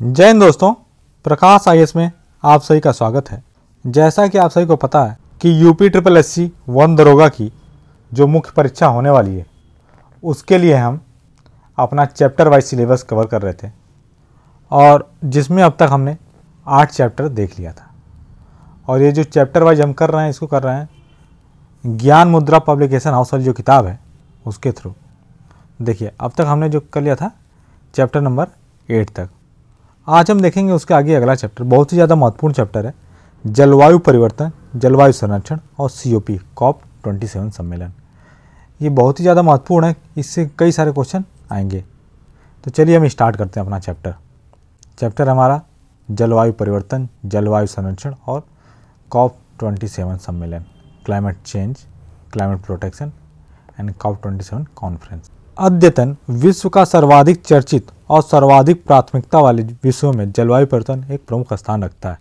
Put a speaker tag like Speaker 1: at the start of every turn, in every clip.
Speaker 1: जय हिंद दोस्तों, प्रकाश आईएएस में आप सभी का स्वागत है। जैसा कि आप सभी को पता है कि यूपी ट्रिपल एससी 1 दरोगा की जो मुख्य परीक्षा होने वाली है उसके लिए हम अपना चैप्टर वाइज सिलेबस कवर कर रहे थे और जिसमें अब तक हमने 8 चैप्टर देख लिया था। और ये जो चैप्टर वाइज हम कर रहे हैं इसको कर रहे हैं ज्ञान मुद्रा पब्लिकेशन हाउस वाली जो किताब है उसके थ्रू। देखिए, अब तक हमने जो कर लिया था चैप्टर नंबर 8 तक। आज हम देखेंगे उसके आगे अगला चैप्टर, बहुत ही ज़्यादा महत्वपूर्ण चैप्टर है, जलवायु परिवर्तन, जलवायु संरक्षण और COP COP27 सम्मेलन। ये बहुत ही ज़्यादा महत्वपूर्ण है, इससे कई सारे क्वेश्चन आएंगे। तो चलिए हम स्टार्ट करते हैं अपना चैप्टर हमारा जलवायु परिवर्तन, जलवायु संरक्षण और COP27 सम्मेलन, climate change, climate protection and COP27 conference. अद्यतन विश्व का सर्वाधिक चर्चित और सर्वाधिक प्राथमिकता वाले विषयों में जलवायु परिवर्तन एक प्रमुख स्थान रखता है।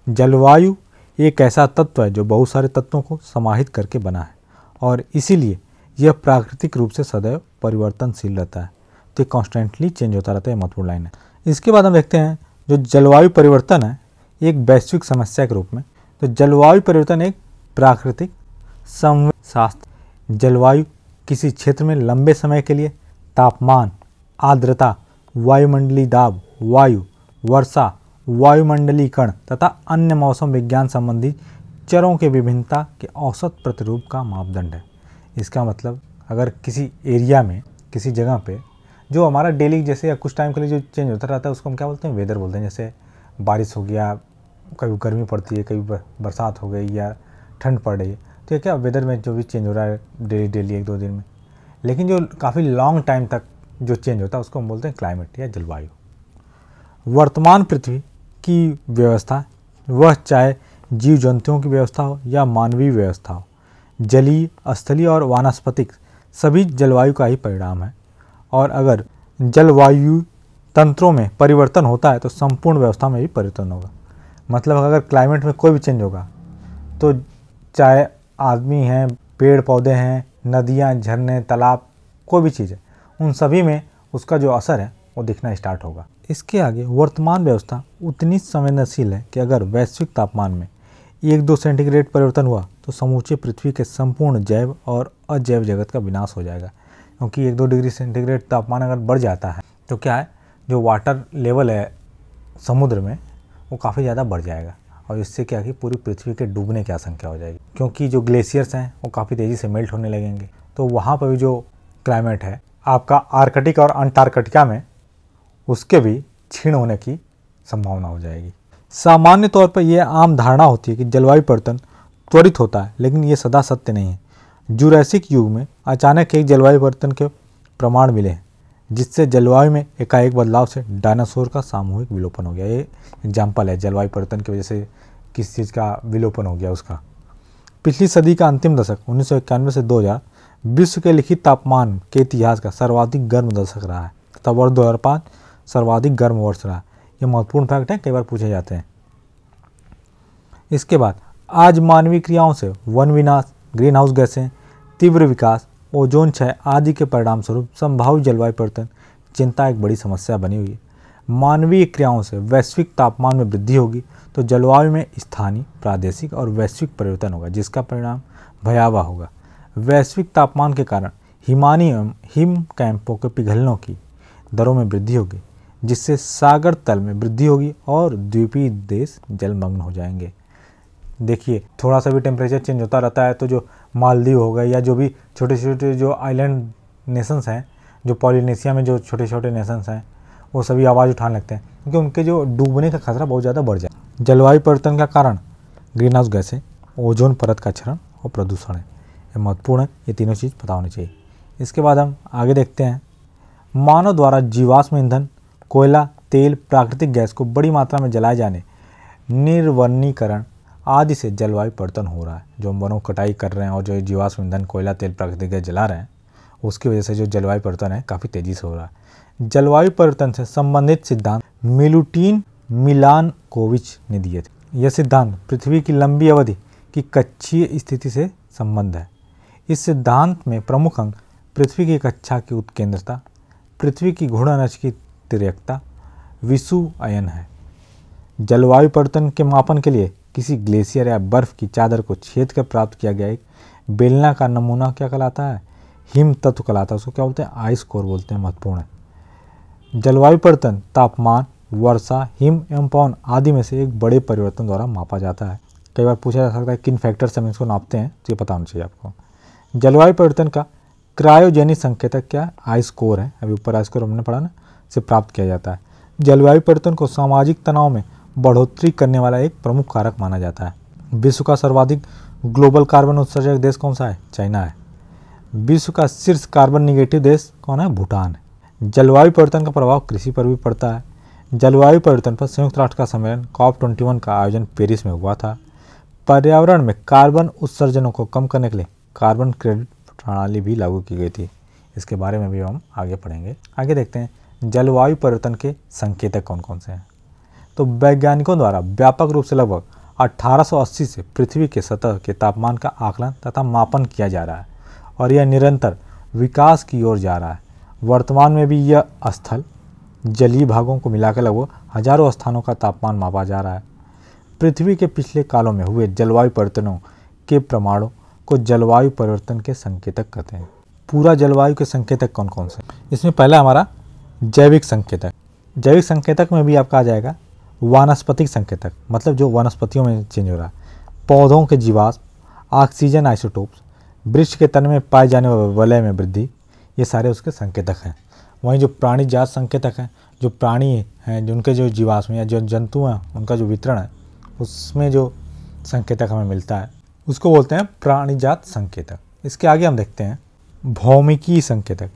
Speaker 1: जलवायु एक ऐसा तत्व है जो बहुत सारे तत्वों को समाहित करके बना है और इसीलिए यह प्राकृतिक रूप से सदैव परिवर्तनशील रहता है। तो कॉन्स्टेंटली चेंज होता रहता है, महत्वपूर्ण लाइन है। इसके बाद हम देखते हैं जो जलवायु परिवर्तन है एक वैश्विक समस्या के रूप में। तो जलवायु परिवर्तन एक प्राकृतिक संवेदनशास्त्र। जलवायु किसी क्षेत्र में लंबे समय के लिए तापमान, आर्द्रता, वायुमंडलीय दाब, वायु, वर्षा, वायुमंडलीय कण तथा अन्य मौसम विज्ञान संबंधी चरों के विभिन्नता के औसत प्रतिरूप का मापदंड है। इसका मतलब अगर किसी एरिया में, किसी जगह पे जो हमारा डेली जैसे या कुछ टाइम के लिए जो चेंज होता रहता है उसको हम क्या बोलते हैं, वेदर बोलते हैं। जैसे बारिश हो गया, कभी गर्मी पड़ती है, कभी बरसात हो गई या ठंड पड़ रही है, तो ये क्या वेदर में जो भी चेंज हो रहा है डेली 1-2 दिन में। लेकिन जो काफ़ी लॉन्ग टाइम तक जो चेंज होता है उसको हम बोलते हैं क्लाइमेट या जलवायु। वर्तमान पृथ्वी की व्यवस्था, वह चाहे जीव जंतुओं की व्यवस्था हो या मानवीय व्यवस्था हो, जलीय, स्थलीय और वानस्पतिक सभी जलवायु का ही परिणाम है। और अगर जलवायु तंत्रों में परिवर्तन होता है तो संपूर्ण व्यवस्था में भी परिवर्तन होगा। मतलब अगर क्लाइमेट में कोई भी चेंज होगा तो चाहे आदमी हैं, पेड़ पौधे हैं, नदियाँ, झरने, तालाब, कोई भी चीज़ है, उन सभी में उसका जो असर है वो दिखना स्टार्ट होगा। इसके आगे वर्तमान व्यवस्था उतनी संवेदनशील है कि अगर वैश्विक तापमान में 1-2 सेंटीग्रेड परिवर्तन हुआ तो समूचे पृथ्वी के संपूर्ण जैव और अजैव जगत का विनाश हो जाएगा। क्योंकि 1-2 डिग्री सेंटीग्रेड तापमान अगर बढ़ जाता है तो क्या है, जो वाटर लेवल है समुद्र में वो काफ़ी ज़्यादा बढ़ जाएगा और इससे क्या कि पूरी पृथ्वी के डूबने की आशंका हो जाएगी। क्योंकि जो ग्लेशियर्स हैं वो काफ़ी तेज़ी से मेल्ट होने लगेंगे, तो वहाँ पर भी जो क्लाइमेट है आपका आर्कटिक और अंटार्कटिका में, उसके भी क्षीण होने की संभावना हो जाएगी। सामान्य तौर पर यह आम धारणा होती है कि जलवायु परिवर्तन त्वरित होता है, लेकिन ये सदा सत्य नहीं है। जुरैसिक युग में अचानक एक जलवायु परिवर्तन के प्रमाण मिले हैं जिससे जलवायु में एकाएक बदलाव से डायनासोर का सामूहिक विलोपन हो गया। ये एग्जाम्पल है जलवायु परिवर्तन की वजह से किस चीज़ का विलोपन हो गया उसका। पिछली सदी का अंतिम दशक 1991 से 2000 विश्व के लिखित तापमान के इतिहास का सर्वाधिक गर्म दशक रहा है तथा वर्ष 2005 सर्वाधिक गर्म वर्ष रहा। ये महत्वपूर्ण फैक्ट है, कई बार पूछे जाते हैं। इसके बाद आज मानवीय क्रियाओं से वन विनाश, ग्रीन हाउस गैसें, तीव्र विकास, ओजोन क्षय आदि के परिणाम स्वरूप संभावित जलवायु परिवर्तन चिंता एक बड़ी समस्या बनी हुई है। मानवीय क्रियाओं से वैश्विक तापमान में वृद्धि होगी तो जलवायु में स्थानीय, प्रादेशिक और वैश्विक परिवर्तन होगा जिसका परिणाम भयावह होगा। वैश्विक तापमान के कारण हिमानी एवं हिम कैंपों के पिघलनों की दरों में वृद्धि होगी जिससे सागर तल में वृद्धि होगी और द्वीपीय देश जलमग्न हो जाएंगे। देखिए, थोड़ा सा भी टेम्परेचर चेंज होता रहता है तो जो मालदीव हो गए या जो भी छोटे छोटे जो आइलैंड नेशंस हैं, जो पॉलिनेशिया में जो छोटे छोटे नेशंस हैं, वो सभी आवाज़ उठाने लगते हैं क्योंकि उनके जो डूबने का खतरा बहुत ज़्यादा बढ़ जाए। जलवायु परिवर्तन का कारण ग्रीन हाउस गैसें, ओजोन परत का क्षरण और प्रदूषण है। ये महत्वपूर्ण है, ये तीनों चीज़ पता होनी चाहिए। इसके बाद हम आगे देखते हैं मानव द्वारा जीवाश्म ईंधन, कोयला, तेल, प्राकृतिक गैस को बड़ी मात्रा में जलाए जाने, निर्वनीकरण आदि से जलवायु परिवर्तन हो रहा है। जो हम वनों कटाई कर रहे हैं और जो जीवाश्म ईंधन, कोयला, तेल, प्राकृतिक गैस जला रहे हैं उसकी वजह से जो जलवायु परिवर्तन है काफ़ी तेज़ी से हो रहा है। जलवायु परिवर्तन से संबंधित सिद्धांत मिलुटिन मिलानकोविच ने दिए थे। यह सिद्धांत पृथ्वी की लंबी अवधि की कक्षीय स्थिति से संबंध है। इस सिद्धांत में प्रमुख अंग पृथ्वी की कक्षा की उत्केंद्रता, पृथ्वी की घूर्णन अक्ष की तिर्यकता, विषु अयन है। जलवायु परिवर्तन के मापन के लिए किसी ग्लेशियर या बर्फ की चादर को छेद कर प्राप्त किया गया एक बेलनाकार नमूना क्या कहलाता है? हिम तत्व कहलाता है। उसको क्या बोलते हैं? आइस कोर बोलते हैं। महत्वपूर्ण है। जलवायु परिवर्तन तापमान, वर्षा, हिम एवं पवन आदि में से एक बड़े परिवर्तन द्वारा मापा जाता है। कई बार पूछा जा सकता है किन फैक्टर से हम इसको नापते हैं, तो ये पता होना चाहिए आपको। जलवायु परिवर्तन का क्रायोजेनिक संकेतक क्या है? आइस कोर है। अभी ऊपर आइस कोर हमने पढ़ा ना, से प्राप्त किया जाता है। जलवायु परिवर्तन को सामाजिक तनाव में बढ़ोतरी करने वाला एक प्रमुख कारक माना जाता है। विश्व का सर्वाधिक ग्लोबल कार्बन उत्सर्जक देश कौन सा है? चाइना है। विश्व का शीर्ष कार्बन निगेटिव देश कौन है? भूटान है। जलवायु परिवर्तन का प्रभाव कृषि पर भी पड़ता है। जलवायु परिवर्तन पर संयुक्त राष्ट्र का सम्मेलन COP21 का आयोजन पेरिस में हुआ था। पर्यावरण में कार्बन उत्सर्जनों को कम करने के लिए कार्बन क्रेडिट प्रणाली भी लागू की गई थी। इसके बारे में भी हम आगे पढ़ेंगे। आगे देखते हैं जलवायु परिवर्तन के संकेतक कौन कौन से हैं। तो वैज्ञानिकों द्वारा व्यापक रूप से लगभग 1880 से पृथ्वी के सतह के तापमान का आकलन तथा मापन किया जा रहा है और यह निरंतर विकास की ओर जा रहा है। वर्तमान में भी यह स्थल जलीय भागों को मिलाकर लगभग हजारों स्थानों का तापमान मापा जा रहा है। पृथ्वी के पिछले कालों में हुए जलवायु परिवर्तनों के प्रमाणों को जलवायु परिवर्तन के संकेतक कहते हैं। पूरा जलवायु के संकेतक कौन कौन से? इसमें पहला हमारा जैविक संकेतक। जैविक संकेतक में भी आपका आ जाएगा वानस्पतिक संकेतक, मतलब जो वनस्पतियों में चेंज हो रहा है, पौधों के जीवाश्म, ऑक्सीजन आइसोटोप्स, वृक्ष के तन में पाए जाने वाले वलय में वृद्धि, ये सारे उसके संकेतक हैं। वहीं जो प्राणी जात संकेतक हैं, जो प्राणी हैं जिनके जो जीवाश्म या जो जंतु हैं उनका जो वितरण है उसमें जो संकेतक हमें मिलता है उसको बोलते हैं प्राणीजात संकेतक। इसके आगे हम देखते हैं भौमिकीय संकेतक।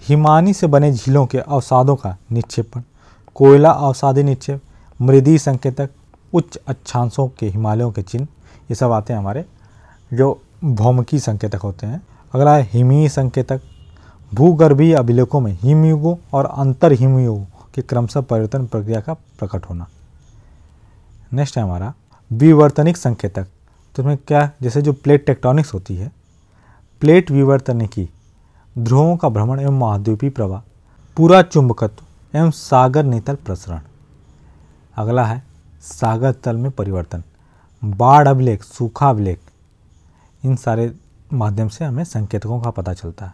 Speaker 1: हिमानी से बने झीलों के अवसादों का निक्षेपण, कोयला अवसादी निक्षेप, मृदीय संकेतक, उच्च अक्षांशों के हिमालयों के चिन्ह, ये सब आते हैं हमारे जो भौमिकीय संकेतक होते हैं। अगला है हिमीय संकेतक। भूगर्भीय अभिलेखों में हिमयुगों और अंतर हिमयुगों के क्रमशः परिवर्तन प्रक्रिया का प्रकट होना। नेक्स्ट है हमारा विवर्तनिक संकेतक। तो इसमें क्या, जैसे जो प्लेट टेक्टोनिक्स होती है, प्लेट विवर्तनिकी, ध्रुवों का भ्रमण एवं महाद्वीपीय प्रवाह, पूरा चुंबकत्व एवं सागर नितल प्रसरण। अगला है सागर तल में परिवर्तन, बाढ़ अभिलेख, सूखा अभिलेख, इन सारे माध्यम से हमें संकेतकों का पता चलता है।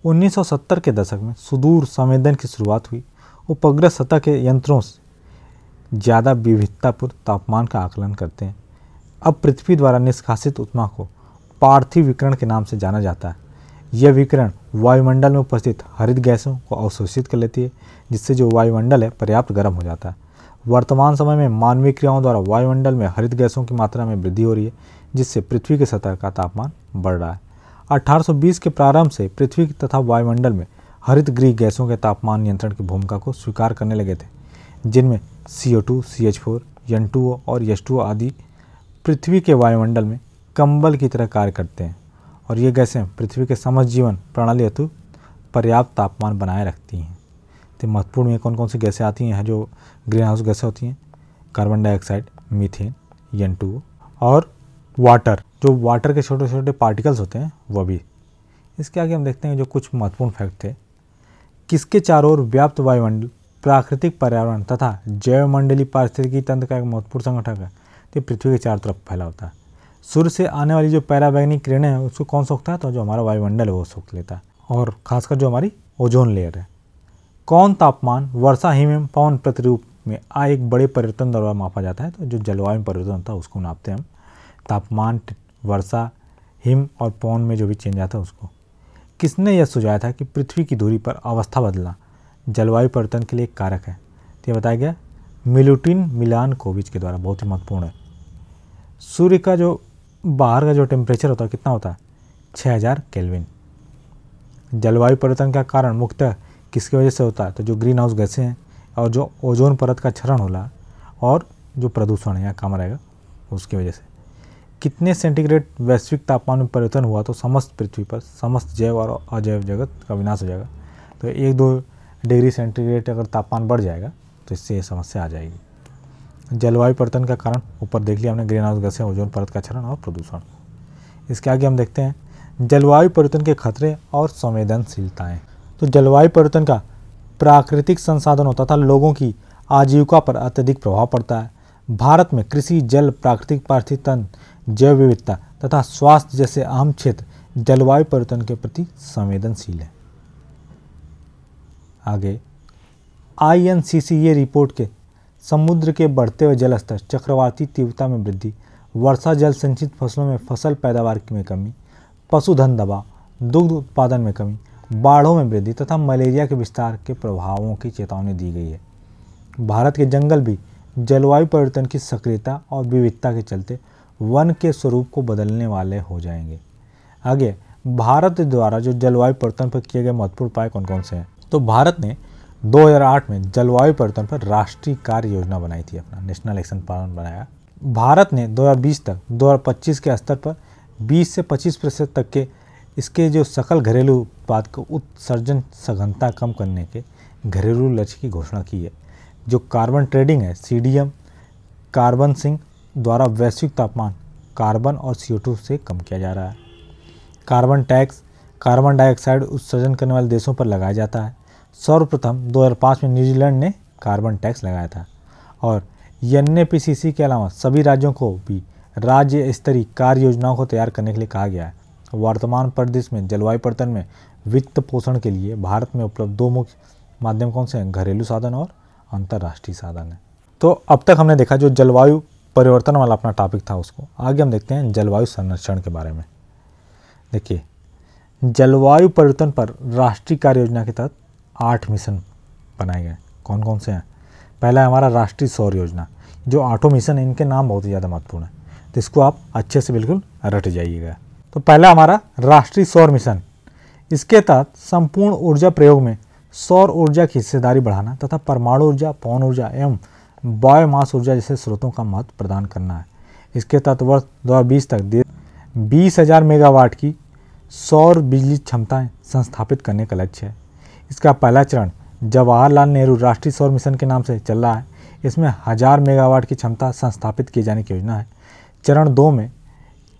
Speaker 1: 1970 के दशक में सुदूर संवेदन की शुरुआत हुई। उपग्रह सतह के यंत्रों से ज़्यादा विविधतापूर्ण तापमान का आकलन करते हैं। अब पृथ्वी द्वारा निष्कासित ऊष्मा को पार्थिव विकिरण के नाम से जाना जाता है। यह विकिरण वायुमंडल में उपस्थित हरित गैसों को अवशोषित कर लेती है, जिससे जो वायुमंडल है पर्याप्त गर्म हो जाता है। वर्तमान समय में मानवीय क्रियाओं द्वारा वायुमंडल में हरित गैसों की मात्रा में वृद्धि हो रही है, जिससे पृथ्वी के सतह का तापमान बढ़ रहा है। 1820 के प्रारंभ से पृथ्वी तथा वायुमंडल में हरित गृह गैसों के तापमान नियंत्रण की भूमिका को स्वीकार करने लगे थे, जिनमें CO2, CH4, N2O और H2O आदि पृथ्वी के वायुमंडल में कंबल की तरह कार्य करते हैं और ये गैसें पृथ्वी के समस्त जीवन प्रणाली हेतु पर्याप्त तापमान बनाए रखती हैं। तो महत्वपूर्ण में कौन कौन सी गैसें आती हैं जो ग्रीन हाउस गैसें होती हैं? कार्बन डाइऑक्साइड, मीथेन, N2O और वाटर, जो वाटर के छोटे छोटे पार्टिकल्स होते हैं वह भी। इसके आगे हम देखते हैं जो कुछ महत्वपूर्ण फैक्ट थे। किसके चारों ओर व्याप्त वायुमंडल प्राकृतिक पर्यावरण तथा जैवमंडलीय पारिस्थितिकी तंत्र का एक महत्वपूर्ण संगठक है। तो पृथ्वी के चारों तरफ फैला होता है। सूर्य से आने वाली जो पैराबैंगनी किरणें हैं उसको कौन सोखता है? तो जो हमारा वायुमंडल है वो सोख लेता है, और खासकर जो हमारी ओजोन लेयर है। कौन तापमान, वर्षा, हिम एवं पवन प्रतिरूप में एक बड़े परिवर्तन द्वारा मापा जाता है? तो जो जलवायु में परिवर्तन होता है उसको नापते हैं हम। तापमान, वर्षा, हिम और पवन में जो भी चेंज आता है उसको। किसने यह सुझाया था कि पृथ्वी की धुरी पर अवस्था बदलना जलवायु परिवर्तन के लिए एक कारक है? तो ये बताया गया मिलुटिन मिलानकोविच के द्वारा। बहुत ही महत्वपूर्ण है। सूर्य का जो बाहर का जो टेम्परेचर होता है कितना होता है? 6000 केल्विन। जलवायु परिवर्तन का कारण मुख्यतः किसकी वजह से होता है? तो जो ग्रीन हाउस गैसें हैं और जो ओजोन परत का क्षरण होला और जो प्रदूषण है यहाँ काम रहेगा उसकी वजह से। कितने सेंटीग्रेड वैश्विक तापमान में परिवर्तन हुआ तो समस्त पृथ्वी पर समस्त जैव और अजैव जगत का विनाश हो जाएगा? तो 1-2 डिग्री सेंटीग्रेड अगर तापमान बढ़ जाएगा तो इससे ये समस्या आ जाएगी। जलवायु परिवर्तन का कारण ऊपर देख लिया हमने, ग्रीन हाउस गैसें, ओजोन परत का क्षरण और प्रदूषण। इसके आगे हम देखते हैं जलवायु परिवर्तन के खतरे और संवेदनशीलताएं। तो जलवायु परिवर्तन का प्राकृतिक संसाधनों तथा लोगों की आजीविका पर अत्यधिक प्रभाव पड़ता है। भारत में कृषि, जल, प्राकृतिक पारिस्थितिक तंत्र, जैव विविधता तथा स्वास्थ्य जैसे अहम क्षेत्र जलवायु परिवर्तन के प्रति संवेदनशील है। आगे INCCA रिपोर्ट के समुद्र के बढ़ते हुए जल स्तर, चक्रवाती तीव्रता में वृद्धि, वर्षा जल संचित फसलों में फसल पैदावार में कमी, पशुधन दबाव, दुग्ध उत्पादन में कमी, बाढ़ों में वृद्धि तथा मलेरिया के विस्तार के प्रभावों की चेतावनी दी गई है। भारत के जंगल भी जलवायु परिवर्तन की सक्रियता और विविधता के चलते वन के स्वरूप को बदलने वाले हो जाएंगे। आगे भारत द्वारा जो जलवायु परिवर्तन पर किए गए महत्वपूर्ण उपाय कौन कौन से हैं? तो भारत ने 2008 में जलवायु परिवर्तन पर राष्ट्रीय कार्य योजना बनाई थी, अपना नेशनल एक्शन प्लान बनाया। भारत ने 2020 तक 2025 के स्तर पर 20 से 25% तक के इसके जो सकल घरेलू उत्पाद का उत्सर्जन सघनता कम करने के घरेलू लक्ष्य की घोषणा की है। जो कार्बन ट्रेडिंग है, CDM, कार्बन सिंक द्वारा वैश्विक तापमान कार्बन और CO2 से कम किया जा रहा है। कार्बन टैक्स कार्बन डाइऑक्साइड उत्सर्जन करने वाले देशों पर लगाया जाता है। सर्वप्रथम 2005 में न्यूजीलैंड ने कार्बन टैक्स लगाया था। और NAPCC के अलावा सभी राज्यों को भी राज्य स्तरीय कार्य योजनाओं को तैयार करने के लिए कहा गया है। वर्तमान परिदृश्य में जलवायु परिवर्तन में वित्त पोषण के लिए भारत में उपलब्ध दो मुख्य माध्यम कौन से हैं? घरेलू साधन और अंतर्राष्ट्रीय साधन है। तो अब तक हमने देखा जो जलवायु परिवर्तन वाला अपना टॉपिक था उसको। आगे हम देखते हैं जलवायु संरक्षण के बारे में। देखिए, जलवायु परिवर्तन पर राष्ट्रीय कार्य योजना के तहत 8 मिशन बनाए गए। कौन कौन से हैं? पहला है हमारा राष्ट्रीय सौर योजना। जो 8 मिशन है इनके नाम बहुत ही ज़्यादा महत्वपूर्ण है, तो इसको आप अच्छे से बिल्कुल रट जाइएगा। तो पहला हमारा राष्ट्रीय सौर मिशन। इसके तहत संपूर्ण ऊर्जा प्रयोग में सौर ऊर्जा की हिस्सेदारी बढ़ाना तथा परमाणु ऊर्जा, पवन ऊर्जा एवं बायोमास ऊर्जा जैसे स्रोतों का महत्व प्रदान करना है। इसके तहत वर्ष 2020 तक 20,000 मेगावाट की सौर बिजली क्षमताएं संस्थापित करने का लक्ष्य है। इसका पहला चरण जवाहरलाल नेहरू राष्ट्रीय सौर मिशन के नाम से चल रहा है। इसमें 1000 मेगावाट की क्षमता संस्थापित किए जाने की योजना है। चरण 2 में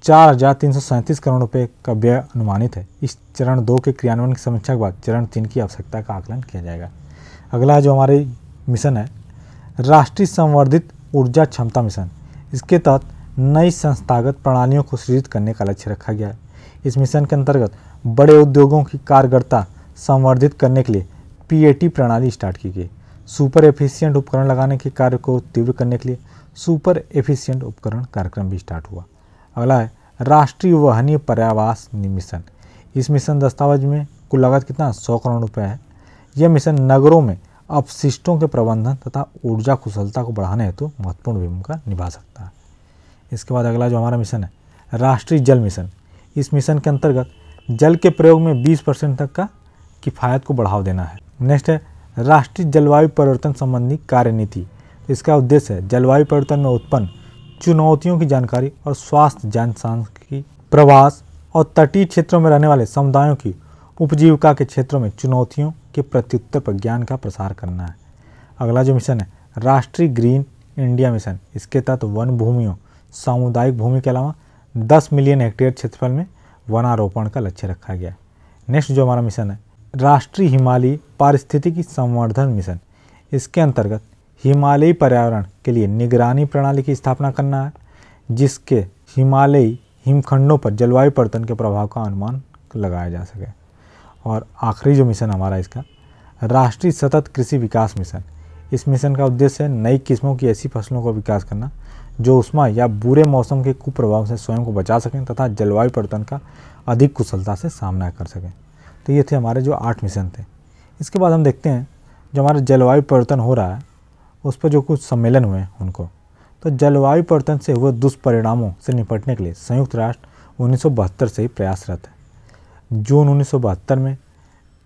Speaker 1: 4,337 करोड़ रुपए का व्यय अनुमानित है। इस चरण 2 के क्रियान्वयन की समीक्षा के बाद चरण 3 की आवश्यकता का आकलन किया जाएगा। अगला जो हमारे मिशन है राष्ट्रीय संवर्धित ऊर्जा क्षमता मिशन। इसके तहत नई संस्थागत प्रणालियों को सृजित करने का लक्ष्य रखा गया है। इस मिशन के अंतर्गत बड़े उद्योगों की कारगरता संवर्धित करने के लिए PAT प्रणाली स्टार्ट की गई। सुपर एफिशिएंट उपकरण लगाने के कार्य को तीव्र करने के लिए सुपर एफिशिएंट उपकरण कार्यक्रम भी स्टार्ट हुआ। अगला है राष्ट्रीय वहनीय पर्यावास मिशन। इस मिशन दस्तावेज में कुल लागत कितना 100 करोड़ रुपए है। यह मिशन नगरों में अपशिष्टों के प्रबंधन तथा ऊर्जा कुशलता को बढ़ाने हेतु महत्वपूर्ण भूमिका निभा सकता है। इसके बाद अगला जो हमारा मिशन है राष्ट्रीय जल मिशन। इस मिशन के अंतर्गत जल के प्रयोग में 20% तक का किफ़ायत को बढ़ावा देना है। नेक्स्ट है राष्ट्रीय जलवायु परिवर्तन संबंधी कार्यनीति। इसका उद्देश्य है जलवायु परिवर्तन में उत्पन्न चुनौतियों की जानकारी और स्वास्थ्य जांच सांख्यिकी, प्रवास और तटीय क्षेत्रों में रहने वाले समुदायों की उपजीविका के क्षेत्रों में चुनौतियों के प्रत्युत्तर पर ज्ञान का प्रसार करना है। अगला जो मिशन है राष्ट्रीय ग्रीन इंडिया मिशन। इसके तहत वन भूमियों, सामुदायिक भूमि के अलावा 10 मिलियन हेक्टेयर क्षेत्रफल में वनारोपण का लक्ष्य रखा गया है। नेक्स्ट जो हमारा मिशन है राष्ट्रीय हिमालयी पारिस्थितिकी संवर्धन मिशन। इसके अंतर्गत हिमालयी पर्यावरण के लिए निगरानी प्रणाली की स्थापना करना है, जिसके हिमालयी हिमखंडों पर जलवायु परिवर्तन के प्रभाव का अनुमान लगाया जा सके। और आखिरी जो मिशन हमारा इसका राष्ट्रीय सतत कृषि विकास मिशन। इस मिशन का उद्देश्य है नई किस्मों की ऐसी फसलों का विकास करना जो उष्मा या बुरे मौसम के कुप्रभाव से स्वयं को बचा सकें तथा जलवायु परिवर्तन का अधिक कुशलता से सामना कर सकें। तो ये थे हमारे जो 8 मिशन थे। इसके बाद हम देखते हैं जो हमारा जलवायु परिवर्तन हो रहा है उस पर जो कुछ सम्मेलन हुए हैं उनको। तो जलवायु परिवर्तन से हुए दुष्परिणामों से निपटने के लिए संयुक्त राष्ट्र 1972 से ही प्रयासरत है। जून 1972 में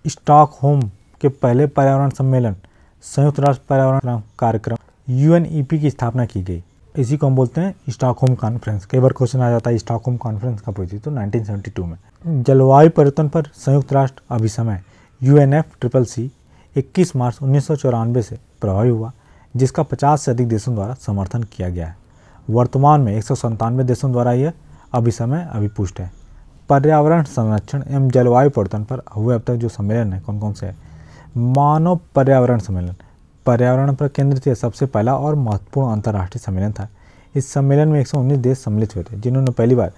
Speaker 1: स्टॉकहोम के पहले पर्यावरण सम्मेलन संयुक्त राष्ट्र पर्यावरण कार्यक्रम UNEP की स्थापना की गई। इसी को हम बोलते हैं स्टॉकहोम कॉन्फ्रेंस। कई बार क्वेश्चन आ जाता है स्टॉकहोम कॉन्फ्रेंस कब हुई थी? तो 1972 में। जलवायु परिवर्तन पर संयुक्त राष्ट्र अभिसमय UNFCCC 21 मार्च 1994 से प्रभावी हुआ, जिसका 50 से अधिक देशों द्वारा समर्थन किया गया है। वर्तमान में 197 देशों द्वारा यह अभिसमय अभिपुष्ट है। पर्यावरण संरक्षण एवं जलवायु परिवर्तन पर हुए अब तक जो सम्मेलन है कौन कौन से है? मानव पर्यावरण सम्मेलन पर्यावरण पर केंद्रित यह सबसे पहला और महत्वपूर्ण अंतर्राष्ट्रीय सम्मेलन था। इस सम्मेलन में 119 देश सम्मिलित हुए थे, जिन्होंने पहली बार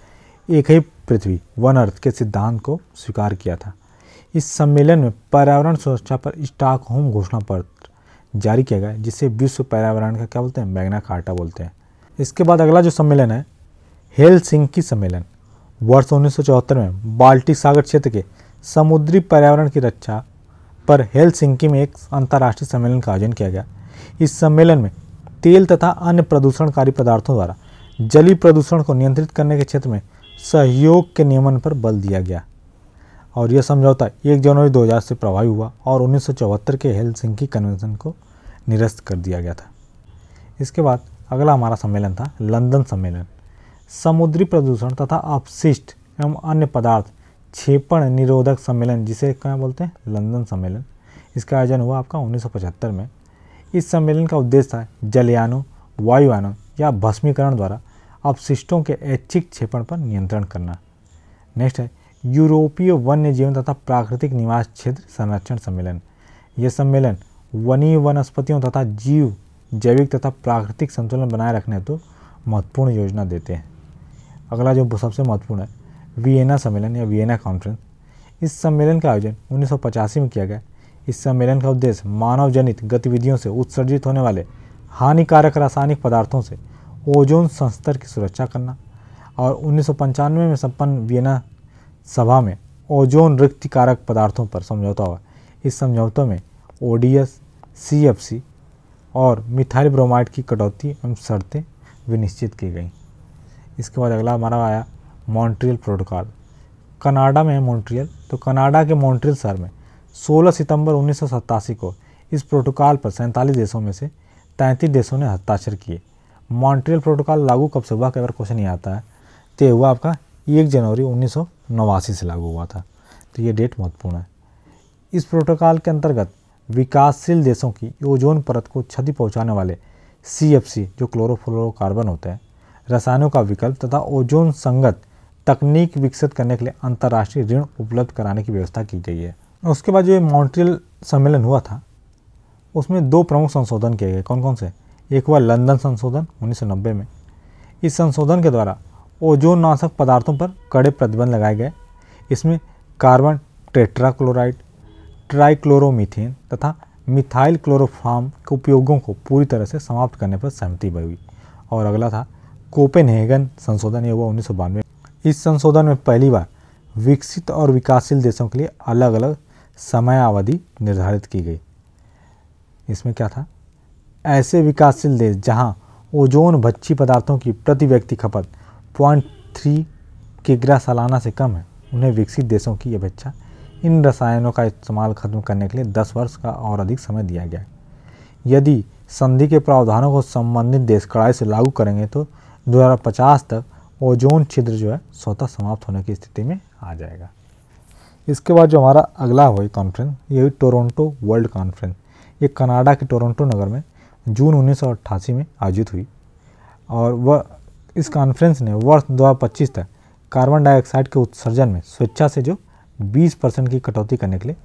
Speaker 1: एक ही पृथ्वी वन अर्थ के सिद्धांत को स्वीकार किया था। इस सम्मेलन में पर्यावरण सुरक्षा पर स्टॉकहोम घोषणा पत्र जारी किया गया, जिसे विश्व पर्यावरण का क्या बोलते हैं, मैग्ना कार्टा बोलते हैं। इसके बाद अगला जो सम्मेलन है हेलसिंकी सम्मेलन, वर्ष 1974 में बाल्टिक सागर क्षेत्र के समुद्री पर्यावरण की रक्षा पर हेलसिंकी में एक अंतर्राष्ट्रीय सम्मेलन का आयोजन किया गया। इस सम्मेलन में तेल तथा अन्य प्रदूषणकारी पदार्थों द्वारा जलीय प्रदूषण को नियंत्रित करने के क्षेत्र में सहयोग के नियमन पर बल दिया गया और यह समझौता 1 जनवरी 2000 से प्रभावी हुआ और 1974 के हेलसिंकी कन्वेंशन को निरस्त कर दिया गया था। इसके बाद अगला हमारा सम्मेलन था लंदन सम्मेलन, समुद्री प्रदूषण तथा अपशिष्ट एवं अन्य पदार्थ क्षेपण निरोधक सम्मेलन, जिसे क्या बोलते हैं, लंदन सम्मेलन। इसका आयोजन हुआ आपका 1975 में। इस सम्मेलन का उद्देश्य था जलयानों, वायुयानों या भस्मीकरण द्वारा अपशिष्टों के ऐच्छिक क्षेपण पर नियंत्रण करना। नेक्स्ट है यूरोपीय वन्य जीवन तथा प्राकृतिक निवास क्षेत्र संरक्षण सम्मेलन। यह सम्मेलन वनीय वनस्पतियों तथा जैविक तथा प्राकृतिक संतुलन बनाए रखने हेतु महत्वपूर्ण योजना देते हैं। अगला जो सबसे महत्वपूर्ण है वियना सम्मेलन या वियना कॉन्फ्रेंस। इस सम्मेलन का आयोजन 1985 में किया गया। इस सम्मेलन का उद्देश्य मानव जनित गतिविधियों से उत्सर्जित होने वाले हानिकारक रासायनिक पदार्थों से ओजोन संस्तर की सुरक्षा करना और 1995 में संपन्न वियना सभा में ओजोन रिक्तिकारक पदार्थों पर समझौता हुआ। इस समझौते में ODS, CFC और मिथाइल ब्रोमाइड की कटौती एवं शर्तें विनिश्चित की गई। इसके बाद अगला हमारा आया मॉन्ट्रियल प्रोटोकॉल। कनाडा में है मॉन्ट्रियल, तो कनाडा के मॉन्ट्रियल शहर में 16 सितंबर 1987 को इस प्रोटोकॉल पर 47 देशों में से 33 देशों ने हस्ताक्षर किए। मॉन्ट्रियल प्रोटोकॉल लागू कब से हुआ, कई बार क्वेश्चन नहीं आता है, तो ये हुआ आपका 1 जनवरी 1989 से लागू हुआ था, तो ये डेट महत्वपूर्ण है। इस प्रोटोकॉल के अंतर्गत विकासशील देशों की ओजोन परत को क्षति पहुंचाने वाले CFC जो क्लोरोफ्लोरोकार्बन होते हैं, रसायनों का विकल्प तथा ओजोन संगत तकनीक विकसित करने के लिए अंतर्राष्ट्रीय ऋण उपलब्ध कराने की व्यवस्था की गई है। उसके बाद जो मॉन्ट्रियल सम्मेलन हुआ था उसमें 2 प्रमुख संशोधन किए गए। कौन कौन से? एक हुआ लंदन संशोधन 1990 में। इस संशोधन के द्वारा ओजोन नाशक पदार्थों पर कड़े प्रतिबंध लगाए गए। इसमें कार्बन टेट्राक्लोराइड, ट्राइक्लोरोमीथेन तथा मिथाइल क्लोरोफॉर्म के उपयोगों को पूरी तरह से समाप्त करने पर सहमति हुई। और अगला था कोपेनहेगन संशोधन, ये हुआ 1992। इस संशोधन में पहली बार विकसित और विकासशील देशों के लिए अलग अलग समयावधि निर्धारित की गई। इसमें क्या था, ऐसे विकासशील देश जहां ओजोन भक्षी पदार्थों की प्रति व्यक्ति खपत 0.3 किग्रा सालाना से कम है, उन्हें विकसित देशों की अपेक्षा इन रसायनों का इस्तेमाल खत्म करने के लिए 10 वर्ष का और अधिक समय दिया गया है। यदि संधि के प्रावधानों को संबंधित देश कड़ाई से लागू करेंगे तो 2050 तक ओजोन छिद्र जो है स्वतः समाप्त होने की स्थिति में आ जाएगा। इसके बाद जो हमारा अगला हुई कॉन्फ्रेंस, ये हुई टोरंटो वर्ल्ड कॉन्फ्रेंस। ये कनाडा के टोरंटो नगर में जून 1988 में आयोजित हुई और वह इस कॉन्फ्रेंस ने वर्ष 2025 तक कार्बन डाइऑक्साइड के उत्सर्जन में स्वेच्छा से जो 20% की कटौती करने के लिए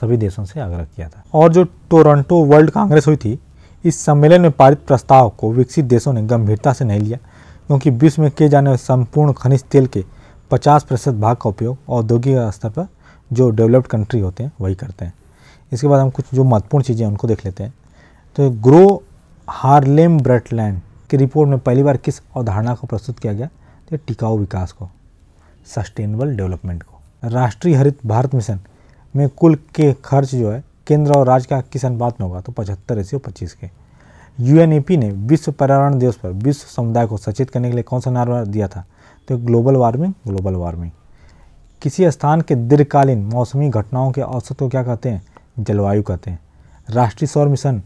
Speaker 1: सभी देशों से आग्रह किया था। और जो टोरंटो वर्ल्ड कांग्रेस हुई थी, इस सम्मेलन में पारित प्रस्ताव को विकसित देशों ने गंभीरता से नहीं लिया, क्योंकि विश्व में किए जाने वाले संपूर्ण खनिज तेल के 50% भाग का उपयोग औद्योगिक स्तर पर जो डेवलप्ड कंट्री होते हैं वही करते हैं। इसके बाद हम कुछ जो महत्वपूर्ण चीज़ें उनको देख लेते हैं। तो ग्रो हार्लेम ब्रेटलैंड की रिपोर्ट में पहली बार किस अवधारणा को प्रस्तुत किया गया, तो टिकाऊ विकास को, सस्टेनेबल डेवलपमेंट को। राष्ट्रीय हरित भारत मिशन में कुल के खर्च जो है केंद्र और राज्य का किस अनुपात में होगा, तो 75:25 के। UNEP ने विश्व पर्यावरण दिवस पर विश्व समुदाय को सचेत करने के लिए कौन सा नारा दिया था, तो ग्लोबल वार्मिंग। किसी स्थान के दीर्घकालीन मौसमी घटनाओं के औसत को क्या कहते हैं, जलवायु कहते हैं। राष्ट्रीय सौर मिशन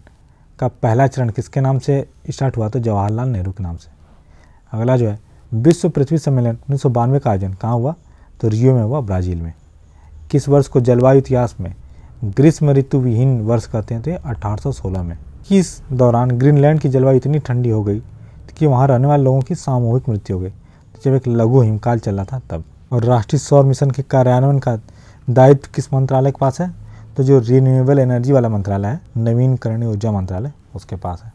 Speaker 1: का पहला चरण किसके नाम से स्टार्ट हुआ, तो जवाहरलाल नेहरू के नाम से। अगला जो है विश्व पृथ्वी सम्मेलन 1992 का आयोजन कहाँ हुआ, तो रियो में हुआ, ब्राज़ील में। किस वर्ष को जलवायु इतिहास में ग्रीष्म ऋतु विहीन वर्ष कहते हैं, तो 1816 में। किस दौरान ग्रीनलैंड की जलवायु इतनी ठंडी हो गई कि वहाँ रहने वाले लोगों की सामूहिक मृत्यु हो गई, तो जब एक लघु हिमकाल चला था तब। और राष्ट्रीय सौर मिशन के कार्यान्वयन का दायित्व किस मंत्रालय के पास है, तो जो रिन्यूएबल एनर्जी वाला मंत्रालय है, नवीनकरणीय ऊर्जा मंत्रालय, उसके पास है।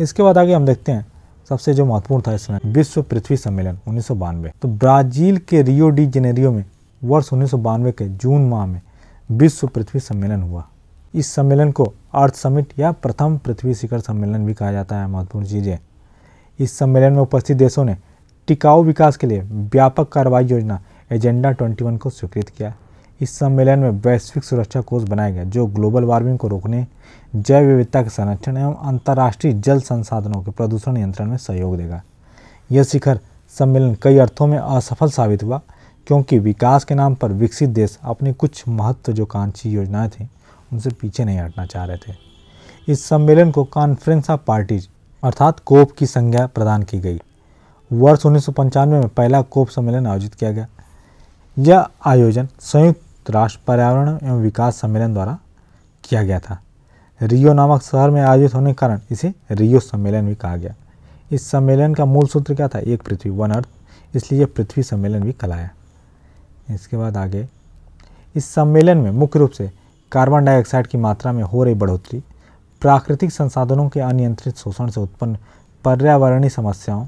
Speaker 1: इसके बाद आगे हम देखते हैं सबसे जो महत्वपूर्ण था इसमें विश्व पृथ्वी सम्मेलन 1992। तो ब्राजील के रियो डी जेनेरियो में वर्ष 1992 के जून माह में विश्व पृथ्वी सम्मेलन हुआ। इस सम्मेलन को अर्थ समिट या प्रथम पृथ्वी शिखर सम्मेलन भी कहा जाता है। महत्वपूर्ण चीज़ें, इस सम्मेलन में उपस्थित देशों ने टिकाऊ विकास के लिए व्यापक कार्रवाई योजना एजेंडा 21 को स्वीकृत किया। इस सम्मेलन में वैश्विक सुरक्षा कोष बनाया गया जो ग्लोबल वार्मिंग को रोकने, जैव विविधता के संरक्षण एवं अंतर्राष्ट्रीय जल संसाधनों के प्रदूषण नियंत्रण में सहयोग देगा। यह शिखर सम्मेलन कई अर्थों में असफल साबित हुआ क्योंकि विकास के नाम पर विकसित देश अपनी कुछ महत्वाकांक्षी योजनाएं थीं उनसे पीछे नहीं हटना चाह रहे थे। इस सम्मेलन को कॉन्फ्रेंस ऑफ पार्टीज अर्थात कोप की संज्ञा प्रदान की गई। वर्ष 1995 में पहला कोप सम्मेलन आयोजित किया गया। यह आयोजन संयुक्त राष्ट्र पर्यावरण एवं विकास सम्मेलन द्वारा किया गया था। रियो नामक शहर में आयोजित होने के कारण इसे रियो सम्मेलन भी कहा गया। इस सम्मेलन का मूल सूत्र क्या था? एक पृथ्वी, वन अर्थ, इसलिए यह पृथ्वी सम्मेलन भी कहलाया। इसके बाद आगे, इस सम्मेलन में मुख्य रूप से कार्बन डाइऑक्साइड की मात्रा में हो रही बढ़ोतरी, प्राकृतिक संसाधनों के अनियंत्रित शोषण से उत्पन्न पर्यावरणीय समस्याओं,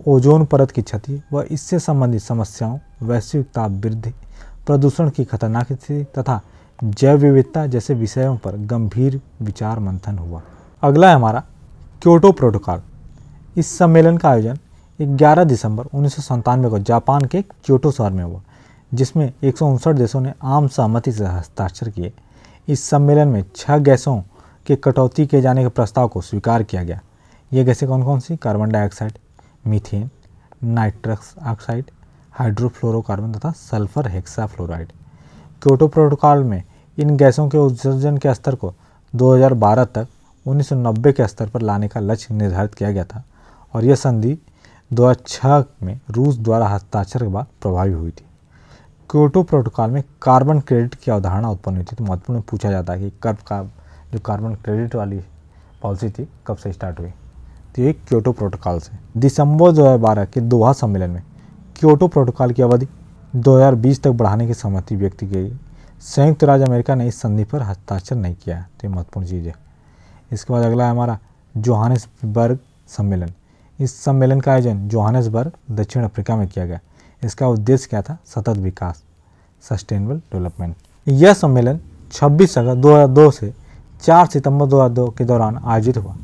Speaker 1: ओजोन परत की क्षति व इससे संबंधित समस्याओं, वैश्विक ताप वृद्धि, प्रदूषण की खतरनाक स्थिति तथा जैव विविधता जैसे विषयों पर गंभीर विचार मंथन हुआ। अगला है हमारा क्योटो प्रोटोकॉल। इस सम्मेलन का आयोजन 11 दिसंबर 1997 को जापान के क्योटो शहर में हुआ, जिसमें 159 देशों ने आम सहमति से हस्ताक्षर किए। इस सम्मेलन में 6 गैसों के कटौती किए जाने के प्रस्ताव को स्वीकार किया गया। ये गैसें कौन कौन सी? Carbon dioxide, methane, nitrous oxide, hydrofluorocarbon तथा सल्फर हेक्साफ्लोराइड। क्योटो प्रोटोकॉल में इन गैसों के उत्सर्जन के स्तर को 2012 तक 1990 के स्तर पर लाने का लक्ष्य निर्धारित किया गया था और यह संधि 2006 में रूस द्वारा हस्ताक्षर के बाद प्रभावी हुई थी। क्योटो प्रोटोकॉल में कार्बन क्रेडिट की अवधारणा उत्पन्न हुई थी। तो महत्वपूर्ण पूछा जाता है कि कब का जो कार्बन क्रेडिट वाली पॉलिसी थी कब से स्टार्ट हुई? तो ये क्योटो प्रोटोकॉल से। दिसंबर 2012 के दोहा सम्मेलन में क्योटो प्रोटोकॉल की अवधि 2020 तक बढ़ाने की सहमति व्यक्त की गई। संयुक्त राज्य अमेरिका ने इस संधि पर हस्ताक्षर नहीं किया है। तो ये महत्वपूर्ण चीज़ है। इसके बाद अगला है हमारा जोहानिसबर्ग सम्मेलन। इस सम्मेलन का आयोजन जोहानिसबर्ग, दक्षिण अफ्रीका में किया गया। इसका उद्देश्य क्या था? सतत विकास, सस्टेनेबल डेवलपमेंट। यह सम्मेलन 26 अगस्त 2002 से 4 सितंबर 2002 के दौरान आयोजित हुआ।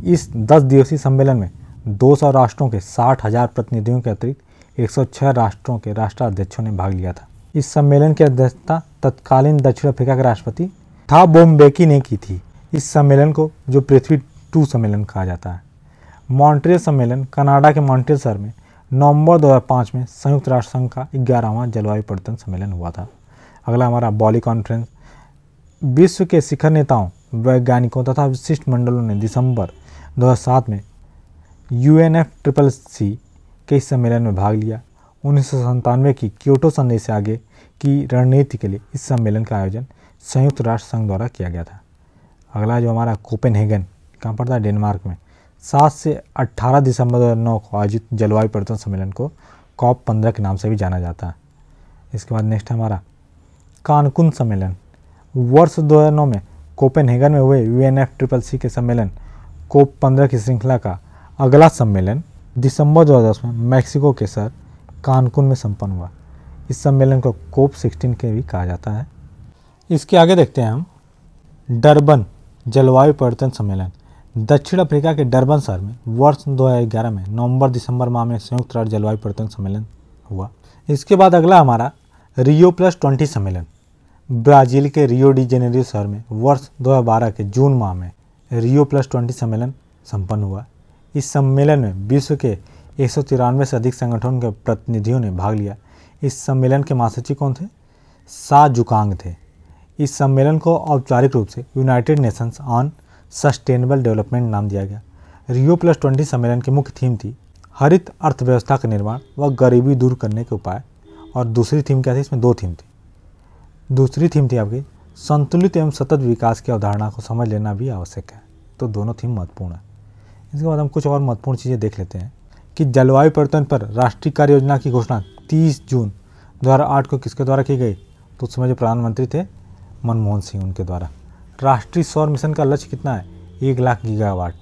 Speaker 1: इस 10 दिवसीय सम्मेलन में 200 राष्ट्रों के 60,000 प्रतिनिधियों के अतिरिक्त 106 राष्ट्रों के राष्ट्राध्यक्षों ने भाग लिया था। इस सम्मेलन की अध्यक्षता तत्कालीन दक्षिण अफ्रीका के राष्ट्रपति थॉबो म्बेकी ने की थी। इस सम्मेलन को जो पृथ्वी 2 सम्मेलन कहा जाता है। मॉन्ट्रियल सम्मेलन कनाडा के मॉन्ट्रियल शहर में नवंबर 2005 में संयुक्त राष्ट्र संघ का 11वां जलवायु परिवर्तन सम्मेलन हुआ था। अगला हमारा बाली कॉन्फ्रेंस। विश्व के शिखर नेताओं, वैज्ञानिकों तथा विशिष्ट मंडलों ने दिसंबर 2007 में UNFCCC के इस सम्मेलन में भाग लिया। 1997 की क्योटो संधि से आगे की रणनीति के लिए इस सम्मेलन का आयोजन संयुक्त राष्ट्र संघ द्वारा किया गया था। अगला जो हमारा कोपेनहेगन, कहाँ पड़ता है? डेनमार्क में। 7 से 18 दिसंबर 2009 को आयोजित जलवायु परिवर्तन सम्मेलन को COP15 के नाम से भी जाना जाता है। इसके बाद नेक्स्ट हमारा कानकुन सम्मेलन। वर्ष 2009 में कोपेनहेगन में हुए UNFCCC के सम्मेलन COP15 की श्रृंखला का अगला सम्मेलन दिसंबर 2010 में मैक्सिको के शहर कानकुन में संपन्न हुआ। इस सम्मेलन को COP16 के भी कहा जाता है। इसके आगे देखते हैं हम डरबन जलवायु परिवर्तन सम्मेलन। दक्षिण अफ्रीका के डरबन शहर में वर्ष 2011 में नवंबर दिसंबर माह में संयुक्त राष्ट्र जलवायु परिवर्तन सम्मेलन हुआ। इसके बाद अगला हमारा Rio+20 सम्मेलन। ब्राज़ील के रियो डी जेनेरियो शहर में वर्ष 2012 के जून माह में Rio+20 सम्मेलन संपन्न हुआ। इस सम्मेलन में विश्व के 193 से अधिक संगठनों के प्रतिनिधियों ने भाग लिया। इस सम्मेलन के महासचिव कौन थे? सा जुकांग थे। इस सम्मेलन को औपचारिक रूप से United Nations on sustainable development नाम दिया गया। Rio+20 सम्मेलन की मुख्य थीम थी हरित अर्थव्यवस्था का निर्माण व गरीबी दूर करने के उपाय। और दूसरी थीम क्या थी? इसमें 2 थीम थी। दूसरी थीम थी आपकी संतुलित एवं सतत विकास की अवधारणा को समझ लेना भी आवश्यक है। तो दोनों थीम महत्वपूर्ण है। इसके बाद हम कुछ और महत्वपूर्ण चीज़ें देख लेते हैं कि जलवायु परिवर्तन पर राष्ट्रीय कार्य योजना की घोषणा 30 जून 2008 को किसके द्वारा की गई? तो उस समय जो प्रधानमंत्री थे मनमोहन सिंह उनके द्वारा। राष्ट्रीय सौर मिशन का लक्ष्य कितना है? 1 लाख गीगावाट।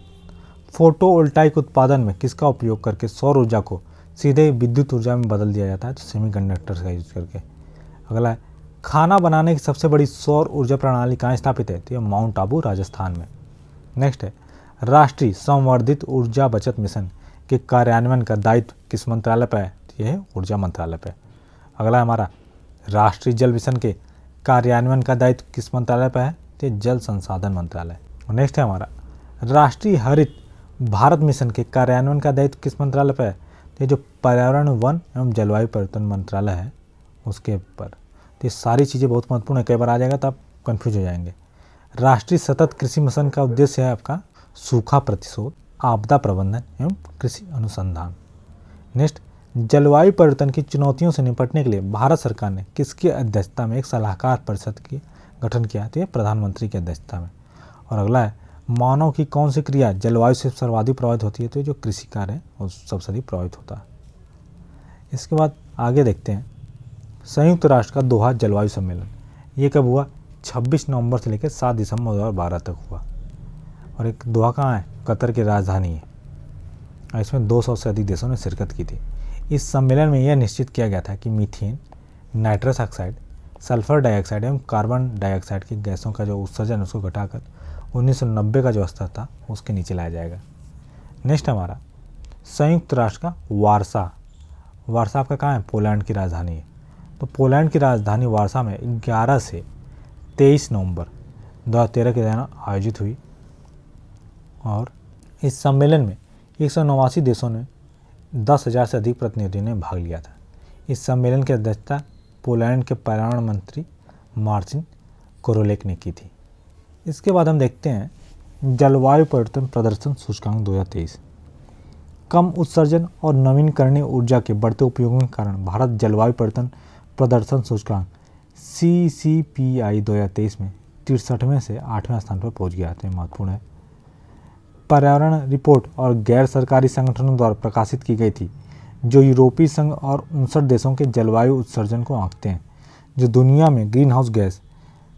Speaker 1: फोटोवोल्टाइक उत्पादन में किसका उपयोग करके सौर ऊर्जा को सीधे विद्युत ऊर्जा में बदल दिया जाता है? तो सेमीकंडक्टर्स का यूज करके। अगला है, खाना बनाने की सबसे बड़ी सौर ऊर्जा प्रणाली कहाँ स्थापित है? तो यह माउंट आबू राजस्थान में। नेक्स्ट है, राष्ट्रीय संवर्धित ऊर्जा बचत मिशन के कार्यान्वयन का दायित्व किस मंत्रालय पर है? तो यह ऊर्जा मंत्रालय पर। अगला है हमारा, राष्ट्रीय जल मिशन के कार्यान्वयन का दायित्व किस मंत्रालय पर है? तो जल संसाधन मंत्रालय। नेक्स्ट है हमारा, राष्ट्रीय हरित भारत मिशन के कार्यान्वयन का दायित्व किस मंत्रालय पर है? तो जो पर्यावरण, वन एवं जलवायु परिवर्तन मंत्रालय है उसके ऊपर। तो ये सारी चीज़ें बहुत महत्वपूर्ण है, कई बार आ जाएगा तो आप कन्फ्यूज हो जाएंगे। राष्ट्रीय सतत कृषि मिशन का उद्देश्य है आपका सूखा प्रतिशोध, आपदा प्रबंधन एवं कृषि अनुसंधान। नेक्स्ट, जलवायु परिवर्तन की चुनौतियों से निपटने के लिए भारत सरकार ने किसकी अध्यक्षता में एक सलाहकार परिषद की गठन किया? तो ये प्रधानमंत्री की अध्यक्षता में। और अगला है, मानव की कौन सी क्रिया जलवायु से सर्वाधिक प्रभावित होती है? तो जो कृषि कार्य है वो सबसे अधिक प्रभावित होता है। इसके बाद आगे देखते हैं, संयुक्त राष्ट्र का दोहा जलवायु सम्मेलन ये कब हुआ? 26 नवंबर से लेकर 7 दिसंबर 2012 तक हुआ। और एक दोहा कहाँ है? कतर की राजधानी है। और इसमें 200 से अधिक देशों ने शिरकत की थी। इस सम्मेलन में यह निश्चित किया गया था कि methane, nitrous oxide, sulphur dioxide एवं कार्बन डाइऑक्साइड की गैसों का जो उत्सर्जन उसको घटाकर 1990 का जो स्तर था उसके नीचे लाया जाएगा। नेक्स्ट हमारा, संयुक्त राष्ट्र का वारसा। वारसा आपका कहाँ है? पोलैंड की राजधानी है। तो पोलैंड की राजधानी वारसा में 11 से 23 नवंबर 2013 के दौरान आयोजित हुई। और इस सम्मेलन में 189 देशों ने 10,000 से अधिक प्रतिनिधियों ने भाग लिया था। इस सम्मेलन की अध्यक्षता पोलैंड के पर्यावरण मंत्री मार्चिन कोरोलेक ने की थी। इसके बाद हम देखते हैं जलवायु परिवर्तन प्रदर्शन सूचकांक 2023। कम उत्सर्जन और नवीनकरणीय ऊर्जा के बढ़ते उपयोग के कारण भारत जलवायु परिवर्तन प्रदर्शन सूचकांक CCPI 2023 में 63वें से 8वें स्थान पर पहुंच गया। तो महत्वपूर्ण है। पर्यावरण रिपोर्ट और गैर सरकारी संगठनों द्वारा प्रकाशित की गई थी, जो यूरोपीय संघ और 59 देशों के जलवायु उत्सर्जन को आंकते हैं, जो दुनिया में ग्रीन हाउस गैस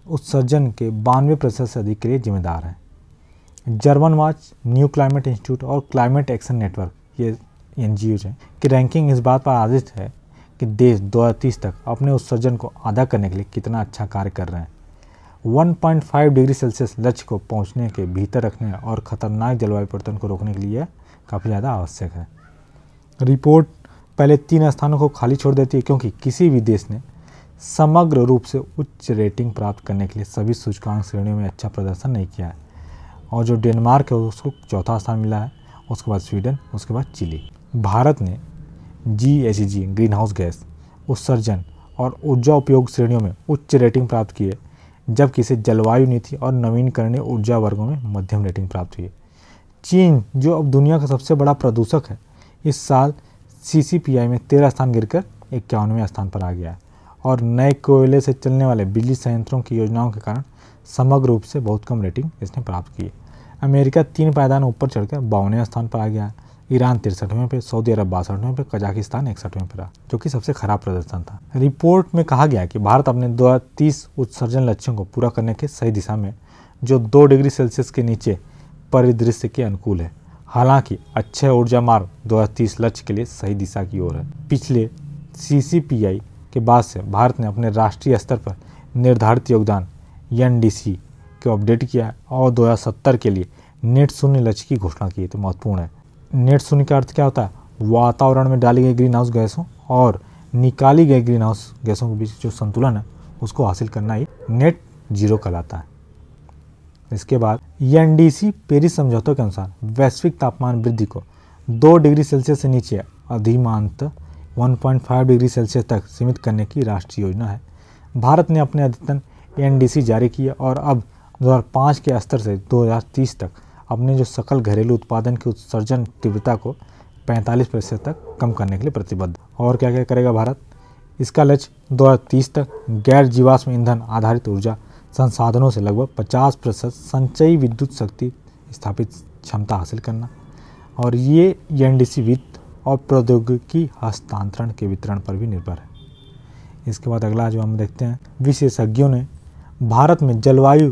Speaker 1: उत्सर्जन के 92% से अधिक के लिए जिम्मेदार है। German watch, new climate institute और क्लाइमेट एक्शन नेटवर्क, ये NGOs हैं, की रैंकिंग इस बात पर आधारित है कि देश 2030 तक अपने उत्सर्जन को आधा करने के लिए कितना अच्छा कार्य कर रहे हैं। 1.5 डिग्री सेल्सियस लक्ष्य को पहुंचने के भीतर रखने और खतरनाक जलवायु परिवर्तन को रोकने के लिए काफ़ी ज़्यादा आवश्यक है। रिपोर्ट पहले 3 स्थानों को खाली छोड़ देती है, क्योंकि किसी भी देश ने समग्र रूप से उच्च रेटिंग प्राप्त करने के लिए सभी सूचकांक श्रेणियों में अच्छा प्रदर्शन नहीं किया है। और जो डेनमार्क है उसको 4था स्थान मिला है, उसके बाद स्वीडन, उसके बाद चिली। भारत ने GHG ग्रीन हाउस गैस उत्सर्जन और ऊर्जा उपयोग श्रेणियों में उच्च रेटिंग प्राप्त की है, जबकि इसे जलवायु नीति और नवीनकरणीय ऊर्जा वर्गों में मध्यम रेटिंग प्राप्त हुई है। चीन, जो अब दुनिया का सबसे बड़ा प्रदूषक है, इस साल CCPI में 13 स्थान गिरकर 51वें स्थान पर आ गया है। और नए कोयले से चलने वाले बिजली संयंत्रों की योजनाओं के कारण समग्र रूप से बहुत कम रेटिंग इसने प्राप्त की है। अमेरिका 3 पायदान ऊपर चढ़कर 52वें स्थान पर आ गया है। ईरान 63वें पे, सऊदी अरब 62वें पे, कजाकिस्तान 61वें पर रहा, जो कि सबसे खराब प्रदर्शन था। रिपोर्ट में कहा गया कि भारत अपने 2030 उत्सर्जन लक्ष्यों को पूरा करने के सही दिशा में, जो 2 डिग्री सेल्सियस के नीचे परिदृश्य के अनुकूल है। हालांकि अक्षय ऊर्जा मार्ग 2030 लक्ष्य के लिए सही दिशा की ओर है। पिछले CCPI के बाद से भारत ने अपने राष्ट्रीय स्तर पर निर्धारित योगदान NDC को अपडेट किया और 2070 के लिए नेट शून्य लक्ष्य की घोषणा की। तो महत्वपूर्ण है। नेट शून्य का अर्थ क्या होता है? वातावरण में डाली गई ग्रीन हाउस गैसों और निकाली गई ग्रीन हाउस गैसों के बीच जो संतुलन है उसको हासिल करना ही नेट जीरो कहलाता है। इसके बाद NDC पेरिस समझौतों के अनुसार वैश्विक तापमान वृद्धि को 2 डिग्री सेल्सियस से नीचे अधिमानतः 1.5 डिग्री सेल्सियस तक सीमित करने की राष्ट्रीय योजना है। भारत ने अपने अद्यतन NDC जारी किया और अब 2005 के स्तर से 2030 तक अपने जो सकल घरेलू उत्पादन की उत्सर्जन तीव्रता को 45% तक कम करने के लिए प्रतिबद्ध। और क्या क्या करेगा भारत? इसका लक्ष्य 2030 तक गैर जीवाश्म ईंधन आधारित ऊर्जा संसाधनों से लगभग 50% संचयी विद्युत शक्ति स्थापित क्षमता हासिल करना। और ये NDC वित्त और प्रौद्योगिकी हस्तांतरण के वितरण पर भी निर्भर है। इसके बाद अगला जो हम देखते हैं, विशेषज्ञों ने भारत में जलवायु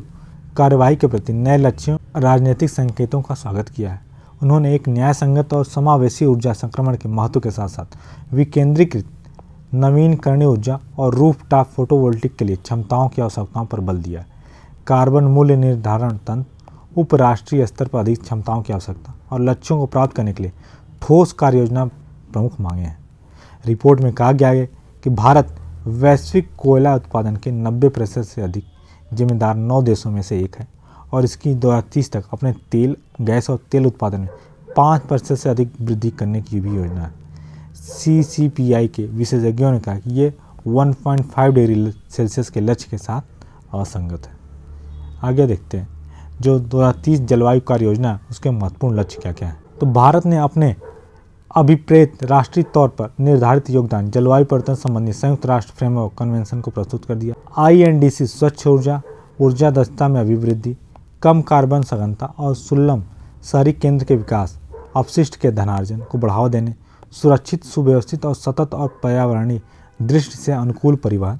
Speaker 1: कार्यवाही के प्रति नए लक्ष्यों और राजनीतिक संकेतों का स्वागत किया है। उन्होंने एक न्यायसंगत और समावेशी ऊर्जा संक्रमण के महत्व के साथ साथ विकेंद्रीकृत नवीनकरणीय ऊर्जा और रूफटॉप फोटोवोल्टिक के लिए क्षमताओं की आवश्यकताओं पर बल दिया। कार्बन मूल्य निर्धारण तंत्र, उपराष्ट्रीय स्तर पर अधिक क्षमताओं की आवश्यकता और लक्ष्यों को प्राप्त करने के लिए ठोस कार्य योजना प्रमुख मांगे हैं। रिपोर्ट में कहा गया है कि भारत वैश्विक कोयला उत्पादन के 90% से अधिक जिम्मेदार 9 देशों में से एक है और इसकी 2030 तक अपने तेल, गैस और तेल उत्पादन में 5% से अधिक वृद्धि करने की भी योजना है। CCPI के विशेषज्ञों ने कहा कि ये 1.5 डिग्री सेल्सियस के लक्ष्य के साथ असंगत है। आगे देखते हैं जो 2030 जलवायु कार्य योजना है उसके महत्वपूर्ण लक्ष्य क्या क्या है। तो भारत ने अपने अभिप्रेत राष्ट्रीय तौर पर निर्धारित योगदान जलवायु परिवर्तन संबंधी संयुक्त राष्ट्र फ्रेमवर्क कन्वेंशन को प्रस्तुत कर दिया। INDC स्वच्छ ऊर्जा दक्षता में अभिवृद्धि, कम कार्बन सघनता और सुलभ शहरी केंद्र के विकास, अपशिष्ट के धनार्जन को बढ़ावा देने, सुरक्षित, सुव्यवस्थित और सतत और पर्यावरणीय दृष्टि से अनुकूल परिवहन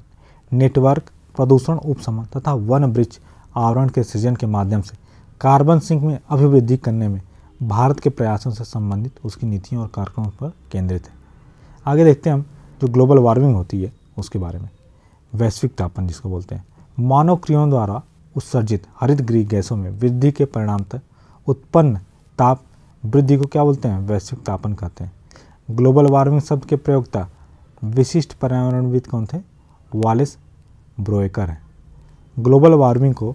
Speaker 1: नेटवर्क, प्रदूषण उपशमन तथा वन वृक्ष आवरण के सृजन के माध्यम से कार्बन सिंक में अभिवृद्धि करने में भारत के प्रयासों से संबंधित उसकी नीतियों और कार्यक्रमों पर केंद्रित है। आगे देखते हैं हम जो ग्लोबल वार्मिंग होती है उसके बारे में। वैश्विक तापन जिसको बोलते हैं, मानव क्रियाओं द्वारा उत्सर्जित हरित गृह गैसों में वृद्धि के परिणामतः उत्पन्न ताप वृद्धि को क्या बोलते हैं? वैश्विक तापन कहते हैं। ग्लोबल वार्मिंग शब्द के प्रयोक्ता विशिष्ट पर्यावरणविद कौन थे? वालेस ब्रोएकर हैं। ग्लोबल वार्मिंग को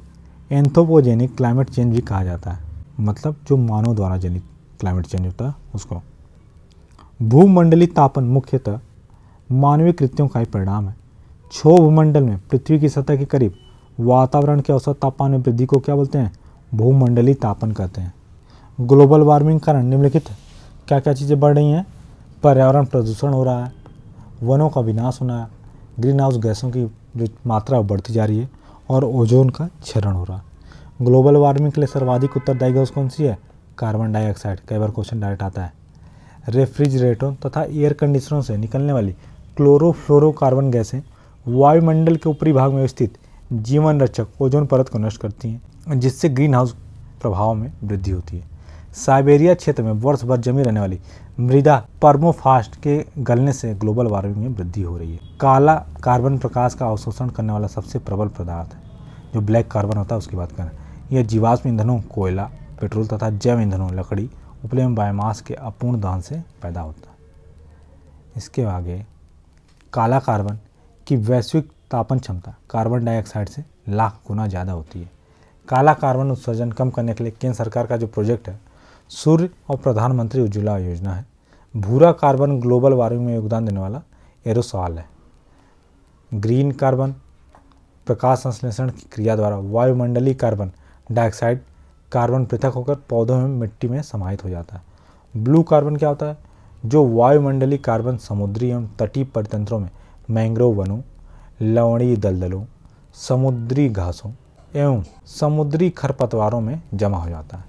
Speaker 1: एंथ्रोपोजेनिक क्लाइमेट चेंज भी कहा जाता है, मतलब जो मानव द्वारा जनित क्लाइमेट चेंज होता है उसको। भूमंडलीय तापन मुख्यतः मानवीय कृत्यों का ही परिणाम है। क्षोभमंडल में पृथ्वी की सतह के करीब वातावरण के औसत तापमान में वृद्धि को क्या बोलते हैं? भूमंडलीय तापन कहते हैं। ग्लोबल वार्मिंग कारण निम्नलिखित क्या क्या चीज़ें बढ़ रही हैं? पर्यावरण प्रदूषण हो रहा है, वनों का विनाश होना है, ग्रीन हाउस गैसों की जो मात्रा बढ़ती जा रही है और ओजोन का क्षरण हो रहा है। ग्लोबल वार्मिंग के लिए सर्वाधिक उत्तरदायी गैस कौन सी है? Carbon dioxide. कई बार क्वेश्चन डायरेक्ट आता है। रेफ्रिजरेटरों तथा एयर कंडीशनरों से निकलने वाली क्लोरोफ्लोरोकार्बन गैसें वायुमंडल के ऊपरी भाग में स्थित जीवन रक्षक ओजोन परत को नष्ट करती हैं, जिससे ग्रीन हाउस प्रभाव में वृद्धि होती है। साइबेरिया क्षेत्र में वर्ष भर जमी रहने वाली मृदा परमोफ्रास्ट के गलने से ग्लोबल वार्मिंग में वृद्धि हो रही है। काला कार्बन प्रकाश का अवशोषण करने वाला सबसे प्रबल पदार्थ है। जो ब्लैक कार्बन होता है उसकी बात करें, यह जीवाश्म ईंधनों, कोयला, पेट्रोल तथा जैव ईंधनों, लकड़ी, उपले एवं बायोमास के अपूर्ण दहन से पैदा होता है। इसके आगे काला कार्बन की वैश्विक तापन क्षमता कार्बन डाइऑक्साइड से लाख गुना ज़्यादा होती है। काला कार्बन उत्सर्जन कम करने के लिए केंद्र सरकार का जो प्रोजेक्ट है सूर्य और प्रधानमंत्री उज्ज्वला योजना है। भूरा कार्बन ग्लोबल वार्मिंग में योगदान देने वाला एरोसॉल है। ग्रीन कार्बन प्रकाश संश्लेषण की क्रिया द्वारा वायुमंडलीय कार्बन डाइऑक्साइड कार्बन पृथक होकर पौधों में मिट्टी में समाहित हो जाता है। ब्लू कार्बन क्या होता है? जो वायुमंडलीय कार्बन समुद्री एवं तटीय परितंत्रों में मैंग्रोव वनों, लवणीय दलदलों, समुद्री घासों एवं समुद्री खरपतवारों में जमा हो जाता है।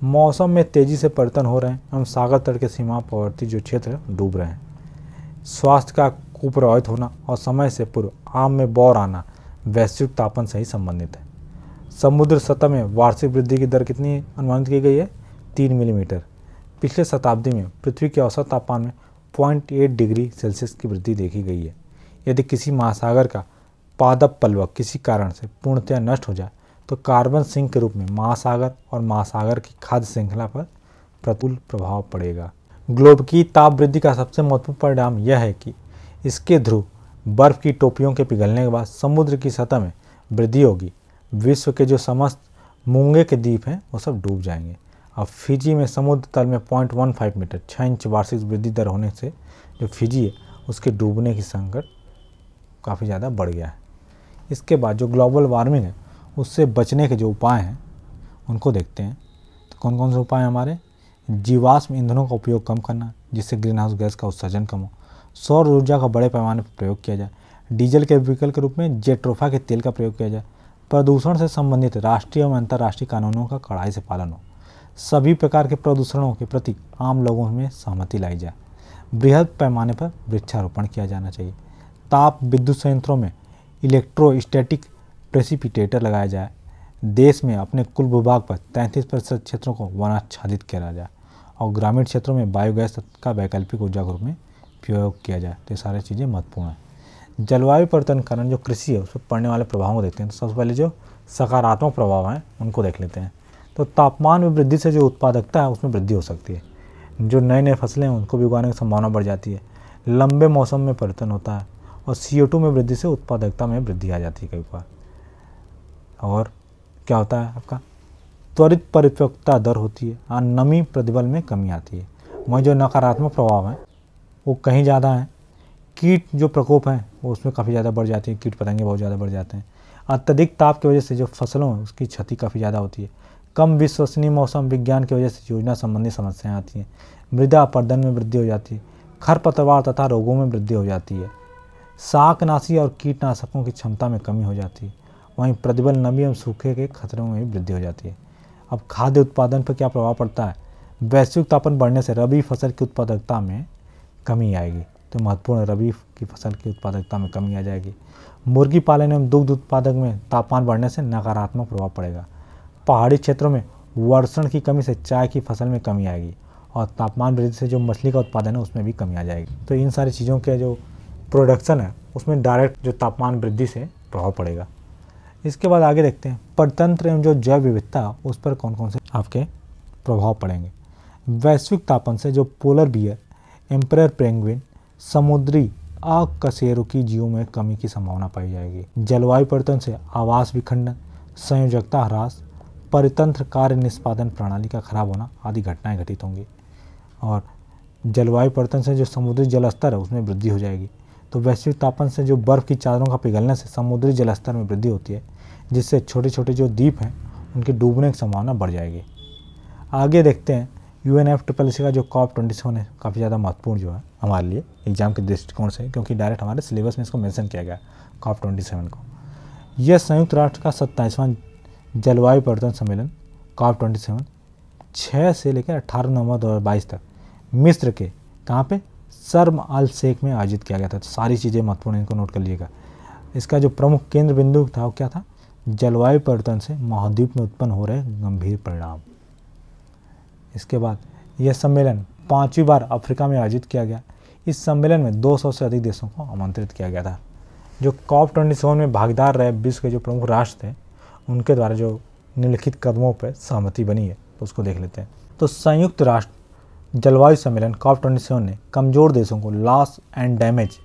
Speaker 1: मौसम में तेजी से परिवर्तन हो रहे हैं एवं सागर तट के सीमावर्ती जो क्षेत्र डूब रहे हैं। स्वास्थ्य का कुप्रभावित होना और समय से पूर्व आम में बौर आना वैश्विक तापन से ही संबंधित है। समुद्र सतह में वार्षिक वृद्धि की दर कितनी अनुमानित की गई है? 3 मिलीमीटर। पिछले शताब्दी में पृथ्वी के औसत तापमान में 0.8 डिग्री सेल्सियस की वृद्धि देखी गई है। यदि किसी महासागर का पादप पल्वक किसी कारण से पूर्णतया नष्ट हो जाए तो कार्बन सिंक के रूप में महासागर और महासागर की खाद्य श्रृंखला पर प्रतिकूल प्रभाव पड़ेगा। ग्लोब की ताप वृद्धि का सबसे महत्वपूर्ण परिणाम यह है कि इसके ध्रुव बर्फ की टोपियों के पिघलने के बाद समुद्र की सतह में वृद्धि होगी। विश्व के जो समस्त मूंगे के द्वीप हैं वो सब डूब जाएंगे। अब फिजी में समुद्र तल में 0.15 मीटर 6 इंच वार्षिक वृद्धि दर होने से जो फिजी है उसके डूबने की संकट काफ़ी ज़्यादा बढ़ गया है। इसके बाद जो ग्लोबल वार्मिंग है उससे बचने के जो उपाय हैं उनको देखते हैं। तो कौन कौन से उपाय हैं हमारे? जीवाश्म ईंधनों का उपयोग कम करना जिससे ग्रीन हाउस गैस का उत्सर्जन कम हो। सौर ऊर्जा का बड़े पैमाने पर प्रयोग किया जाए। डीजल के विकल्प के रूप में जेट्रोफा के तेल का प्रयोग किया जाए। प्रदूषण से संबंधित राष्ट्रीय एवं अंतर्राष्ट्रीय कानूनों का कड़ाई से पालन हो। सभी प्रकार के प्रदूषणों के प्रति आम लोगों में सहमति लाई जाए। बृहद पैमाने पर वृक्षारोपण किया जाना चाहिए। ताप विद्युत संयंत्रों में इलेक्ट्रोस्टैटिक प्रेसिपिटेटर लगाया जाए, देश में अपने कुल भूभाग पर 33% क्षेत्रों को वनाच्छादित किया जाए और ग्रामीण क्षेत्रों में बायोगैस का वैकल्पिक ऊर्जा के रूप में प्रयोग किया जाए। तो ये सारी चीज़ें महत्वपूर्ण हैं। जलवायु परिवर्तन के कारण जो कृषि है उस पर पड़ने वाले प्रभावों को देखते हैं। तो सबसे पहले जो सकारात्मक प्रभाव हैं उनको देख लेते हैं। तो तापमान में वृद्धि से जो उत्पादकता है उसमें वृद्धि हो सकती है, जो नए नए फसलें हैं उनको भी उगाने की संभावना बढ़ जाती है, लंबे मौसम में परिवर्तन होता है और CO2 में वृद्धि से उत्पादकता में वृद्धि आ जाती है कई बार। और क्या होता है आपका त्वरित परिपक्वता दर होती है और नमी प्रतिबल में कमी आती है। वहीं जो नकारात्मक प्रभाव हैं वो कहीं ज़्यादा हैं। कीट जो प्रकोप हैं वो उसमें काफ़ी ज़्यादा बढ़ जाती है, कीट पतंगे बहुत ज़्यादा बढ़ जाते हैं। अत्यधिक ताप की वजह से जो फसलों है उसकी क्षति काफ़ी ज़्यादा होती है। कम विश्वसनीय मौसम विज्ञान की वजह से योजना संबंधी समस्याएं आती हैं। मृदा अपरदन में वृद्धि हो जाती है, खरपतवार तथा रोगों में वृद्धि हो जाती है, शाकनाशी और कीटनाशकों की क्षमता में कमी हो जाती है। वहीं प्रतिबल, नमी एवं सूखे के खतरों में भी वृद्धि हो जाती है। अब खाद्य उत्पादन पर क्या प्रभाव पड़ता है? वैश्विक तापमान बढ़ने से रबी फसल की उत्पादकता में कमी आएगी। तो महत्वपूर्ण रबी की फसल की उत्पादकता में कमी आ जाएगी। मुर्गी पालन एवं दुग्ध उत्पादक में तापमान बढ़ने से नकारात्मक प्रभाव पड़ेगा। पहाड़ी क्षेत्रों में वर्षण की कमी से चाय की फसल में कमी आएगी और तापमान वृद्धि से जो मछली का उत्पादन है उसमें भी कमी आ जाएगी। तो इन सारी चीज़ों के जो प्रोडक्शन है उसमें डायरेक्ट जो तापमान वृद्धि से प्रभाव पड़ेगा। इसके बाद आगे देखते हैं परतंत्र एवं जो जैव विविधता उस पर कौन कौन से आपके प्रभाव पड़ेंगे। वैश्विक तापन से जो पोलर बियर, एम्परर पेंगुइन, समुद्री अकशेरुकी जीवों में कमी की संभावना पाई जाएगी। जलवायु परिवर्तन से आवास विखंडन, संयोजकता ह्रास, परितंत्र कार्य निष्पादन प्रणाली का खराब होना आदि घटनाएं घटित होंगी। और जलवायु परिवर्तन से जो समुद्री जलस्तर है उसमें वृद्धि हो जाएगी। तो वैश्विक तापन से जो बर्फ़ की चादरों का पिघलने से समुद्री जलस्तर में वृद्धि होती है, जिससे छोटे छोटे जो द्वीप हैं उनके डूबने की संभावना बढ़ जाएगी। आगे देखते हैं UNFCCC का जो COP27 है, काफ़ी ज़्यादा महत्वपूर्ण जो है हमारे लिए एग्जाम के दृष्टिकोण से, क्योंकि डायरेक्ट हमारे सिलेबस में इसको मेंशन किया गया COP27 को। यह संयुक्त राष्ट्र का 27वां जलवायु परिवर्तन सम्मेलन COP27 6 से लेकर 18 नवंबर 2022 तक मिस्र के कहाँ पे शर्म अल शेख में आयोजित किया गया था। तो सारी चीज़ें महत्वपूर्ण, इनको नोट कर लीजिएगा। इसका जो प्रमुख केंद्र बिंदु था वो क्या था? जलवायु परिवर्तन से महाद्वीप में उत्पन्न हो रहे गंभीर परिणाम। इसके बाद यह सम्मेलन 5वीं बार अफ्रीका में आयोजित किया गया। इस सम्मेलन में 200 से अधिक देशों को आमंत्रित किया गया था। जो COP27 में भागीदार रहे विश्व के जो प्रमुख राष्ट्र थे उनके द्वारा जो निम्नलिखित कदमों पर सहमति बनी है तो उसको देख लेते हैं। तो संयुक्त राष्ट्र जलवायु सम्मेलन COP27 ने कमज़ोर देशों को लॉस एंड डैमेज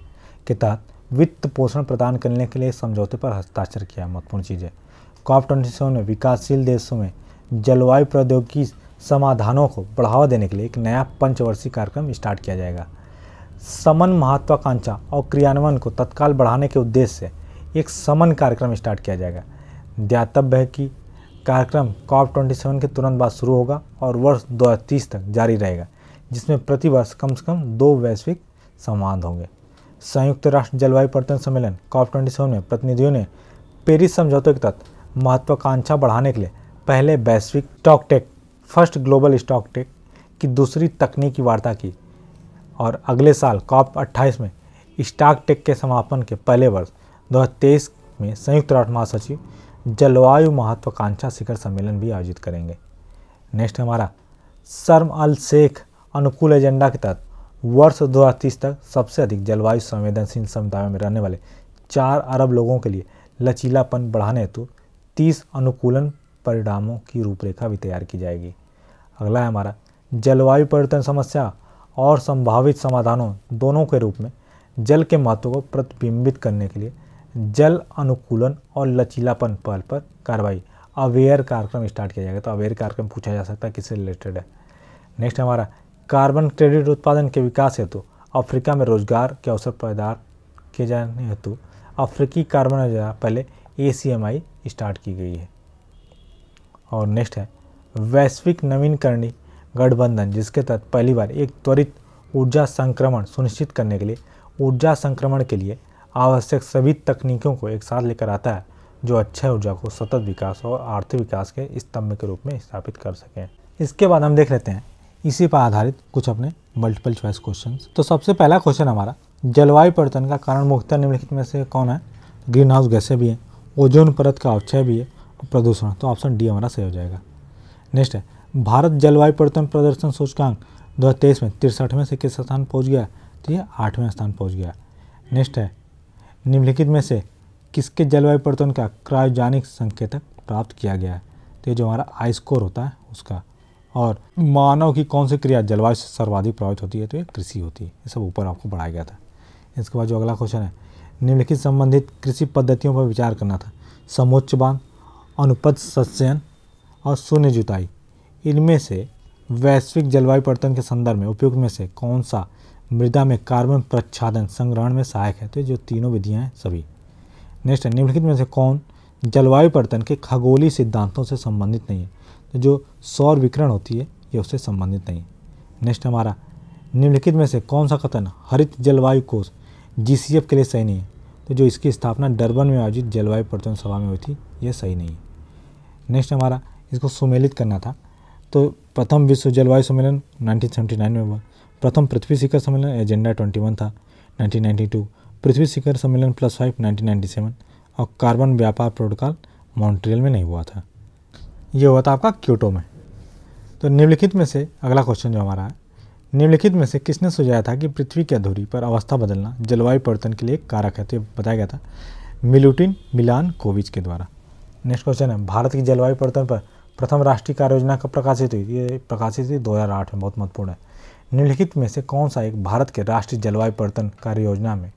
Speaker 1: के तहत वित्त पोषण प्रदान करने के लिए समझौते पर हस्ताक्षर किया। महत्वपूर्ण चीज़ है। COP27 में विकासशील देशों में जलवायु प्रौद्योगिकी समाधानों को बढ़ावा देने के लिए एक नया पंचवर्षीय कार्यक्रम स्टार्ट किया जाएगा। समन महत्वाकांक्षा और क्रियान्वयन को तत्काल बढ़ाने के उद्देश्य से एक समन कार्यक्रम स्टार्ट किया जाएगा। ध्यातव्य है कि कार्यक्रम COP27 के तुरंत बाद शुरू होगा और वर्ष 2030 तक जारी रहेगा, जिसमें प्रति वर्ष कम से कम 2 वैश्विक संवाद होंगे। संयुक्त राष्ट्र जलवायु परिवर्तन सम्मेलन COP27 में प्रतिनिधियों ने पेरिस समझौते के तहत महत्वाकांक्षा बढ़ाने के लिए पहले वैश्विक स्टॉकटेक फर्स्ट ग्लोबल स्टॉकटेक की दूसरी तकनीकी वार्ता की और अगले साल COP28 में स्टॉकटेक के समापन के पहले वर्ष 2023 में संयुक्त राष्ट्र महासचिव जलवायु महत्वाकांक्षा शिखर सम्मेलन भी आयोजित करेंगे। नेक्स्ट हमारा शर्म अल शेख अनुकूल एजेंडा के तहत वर्ष 2030 तक सबसे अधिक जलवायु संवेदनशील समुदायों में रहने वाले 4 अरब लोगों के लिए लचीलापन बढ़ाने हेतु 30 अनुकूलन परिणामों की रूपरेखा भी तैयार की जाएगी। अगला है हमारा जलवायु परिवर्तन समस्या और संभावित समाधानों दोनों के रूप में जल के महत्व को प्रतिबिंबित करने के लिए जल अनुकूलन और लचीलापन पहल पर कार्रवाई अवेयर कार्यक्रम स्टार्ट किया जाएगा। तो अवेयर कार्यक्रम पूछा जा सकता है किससे रिलेटेड है। नेक्स्ट हमारा कार्बन क्रेडिट उत्पादन के विकास हेतु अफ्रीका में रोजगार के अवसर पैदा किए जाने हेतु अफ्रीकी कार्बन योजना पहले ACMI स्टार्ट की गई है। और नेक्स्ट है वैश्विक नवीनकरणीय गठबंधन, जिसके तहत पहली बार एक त्वरित ऊर्जा संक्रमण सुनिश्चित करने के लिए ऊर्जा संक्रमण के लिए आवश्यक सभी तकनीकों को एक साथ लेकर आता है, जो अक्षय ऊर्जा को सतत विकास और आर्थिक विकास के स्तंभ के रूप में स्थापित कर सकें। इसके बाद हम देख लेते हैं इसी पर आधारित कुछ अपने मल्टीपल चॉइस क्वेश्चंस। तो सबसे पहला क्वेश्चन हमारा जलवायु परिवर्तन का कारण मुख्यतः निम्नलिखित में से कौन है? ग्रीन हाउस गैसें भी हैं, ओजोन परत का अवक्षय भी है और प्रदूषण। तो ऑप्शन डी हमारा सही हो जाएगा। नेक्स्ट है, भारत जलवायु परिवर्तन प्रदर्शन सूचकांक 2023 में 63वें से किस स्थान पहुंच गया? तो ये 8वें स्थान पहुंच गया। नेक्स्ट है, निम्नलिखित में से किसके जलवायु परिवर्तन का क्रायोजेनिक संकेतक प्राप्त किया गया है? तो ये जो हमारा आई स्कोर होता है उसका। और मानव की कौन सी क्रिया जलवायु से सर्वाधिक प्रभावित होती है? तो ये कृषि होती है। ये सब ऊपर आपको बढ़ाया गया था। इसके बाद जो अगला क्वेश्चन है, निम्नलिखित संबंधित कृषि पद्धतियों पर विचार करना था। समोच्च बांध, अनुपज सस्यन और शून्य जुताई, इनमें से वैश्विक जलवायु परिवर्तन के संदर्भ में उपयुक्त में से कौन सा मृदा में कार्बन प्रच्छादन संग्रहण में सहायक है? तो जो तीनों विधियां हैं सभी। नेक्स्ट है, निम्नलिखित में से कौन जलवायु परिवर्तन के खगोलीय सिद्धांतों से संबंधित नहीं है? तो जो सौर विकिरण होती है ये उससे संबंधित नहीं है। नेक्स्ट हमारा, निम्नलिखित में से कौन सा कथन हरित जलवायु कोष GCF के लिए सही नहीं है? तो जो इसकी स्थापना डरबन में आयोजित जलवायु परिवर्तन सभा में हुई थी ये सही नहीं है। नेक्स्ट हमारा, इसको सुमेलित करना था। तो प्रथम विश्व जलवायु सम्मेलन 1979 में हुआ। प्रथम पृथ्वी शिखर सम्मेलन एजेंडा 21 था 1992। पृथ्वी शिखर सम्मेलन +5 1997 और कार्बन व्यापार प्रोटोकॉल मॉन्ट्रियल में नहीं हुआ था। ये हुआ था आपका क्योटो में। तो निम्नलिखित में से अगला क्वेश्चन जो हमारा है, निम्नलिखित में से किसने सुझाया था कि पृथ्वी की अधूरी पर अवस्था बदलना जलवायु परिवर्तन के लिए एक कारक है? तो ये बताया गया था मिलुटिन मिलानकोविच के द्वारा। नेक्स्ट क्वेश्चन है, भारत की जलवायु परिवर्तन पर प्रथम राष्ट्रीय कार्य योजना कब प्रकाशित हुई? ये प्रकाशित हुई 2008 में, बहुत महत्वपूर्ण है। निम्नलिखित में से कौन सा एक भारत के राष्ट्रीय जलवायु परिवर्तन कार्य योजना में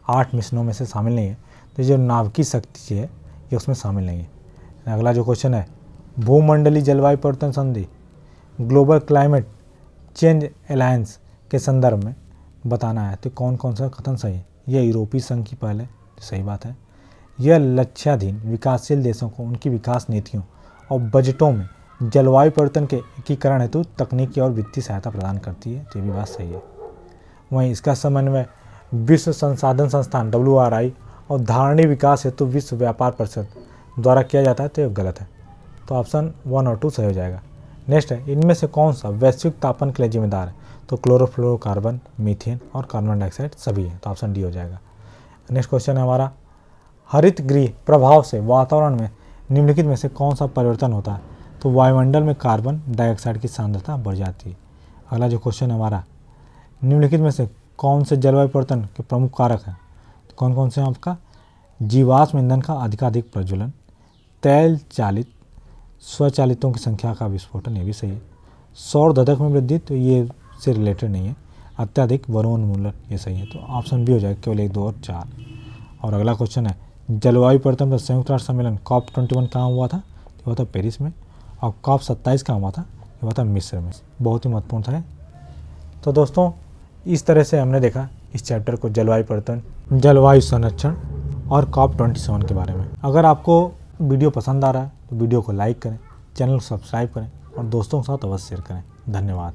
Speaker 1: 8 मिशनों में से शामिल नहीं है? तो जो नाभिकीय शक्ति है ये उसमें शामिल नहीं है। अगला जो क्वेश्चन है, भूमंडलीय जलवायु परिवर्तन संधि ग्लोबल क्लाइमेट चेंज अलायंस के संदर्भ में बताना है। तो कौन कौन सा कथन सही है? यह यूरोपीय संघ की पहल है, तो सही बात है। यह लक्ष्याधीन विकासशील देशों को उनकी विकास नीतियों और बजटों में जलवायु परिवर्तन के एकीकरण हेतु तकनीकी और वित्तीय सहायता प्रदान करती है, तो ये भी बात सही है। वहीं इसका समन्वय विश्व संसाधन संस्थान WRI और धारणीय विकास हेतु विश्व व्यापार परिषद द्वारा किया जाता है, तो ये गलत है। तो ऑप्शन 1 और 2 सही हो जाएगा। नेक्स्ट है, इनमें से कौन सा वैश्विक तापन के लिए जिम्मेदार है? तो क्लोरोफ्लोरोकार्बन, मीथेन और कार्बन डाइऑक्साइड सभी है, तो ऑप्शन डी हो जाएगा। नेक्स्ट क्वेश्चन है हमारा, हरित गृह प्रभाव से वातावरण में निम्नलिखित में से कौन सा परिवर्तन होता है? तो वायुमंडल में कार्बन डाइऑक्साइड की सांद्रता बढ़ जाती है। अगला जो क्वेश्चन है हमारा, निम्नलिखित में से कौन से जलवायु परिवर्तन के प्रमुख कारक हैं? तो कौन कौन से हैं आपका? जीवाश्म ईंधन का अधिकाधिक प्रज्वलन, तेल चालित स्वचालितों की संख्या का विस्फोटन, ये भी सही है। सौर धधक में वृद्धि, तो ये से रिलेटेड नहीं है। अत्यधिक वनोन्मूलन, ये सही है, तो ऑप्शन बी हो जाएगा, केवल 1, 2 और 4। और अगला क्वेश्चन है, जलवायु परिवर्तन पर संयुक्त राष्ट्र सम्मेलन COP21 कहाँ हुआ था? ये हुआ था पेरिस में। और COP27 कहाँ हुआ था? ये हुआ था मिस्र में। बहुत ही महत्वपूर्ण था। तो दोस्तों इस तरह से हमने देखा इस चैप्टर को, जलवायु परिवर्तन, जलवायु संरक्षण और COP27 के बारे में। अगर आपको वीडियो पसंद आ रहा है तो वीडियो को लाइक करें, चैनल को सब्सक्राइब करें और दोस्तों के साथ अवश्य शेयर करें। धन्यवाद।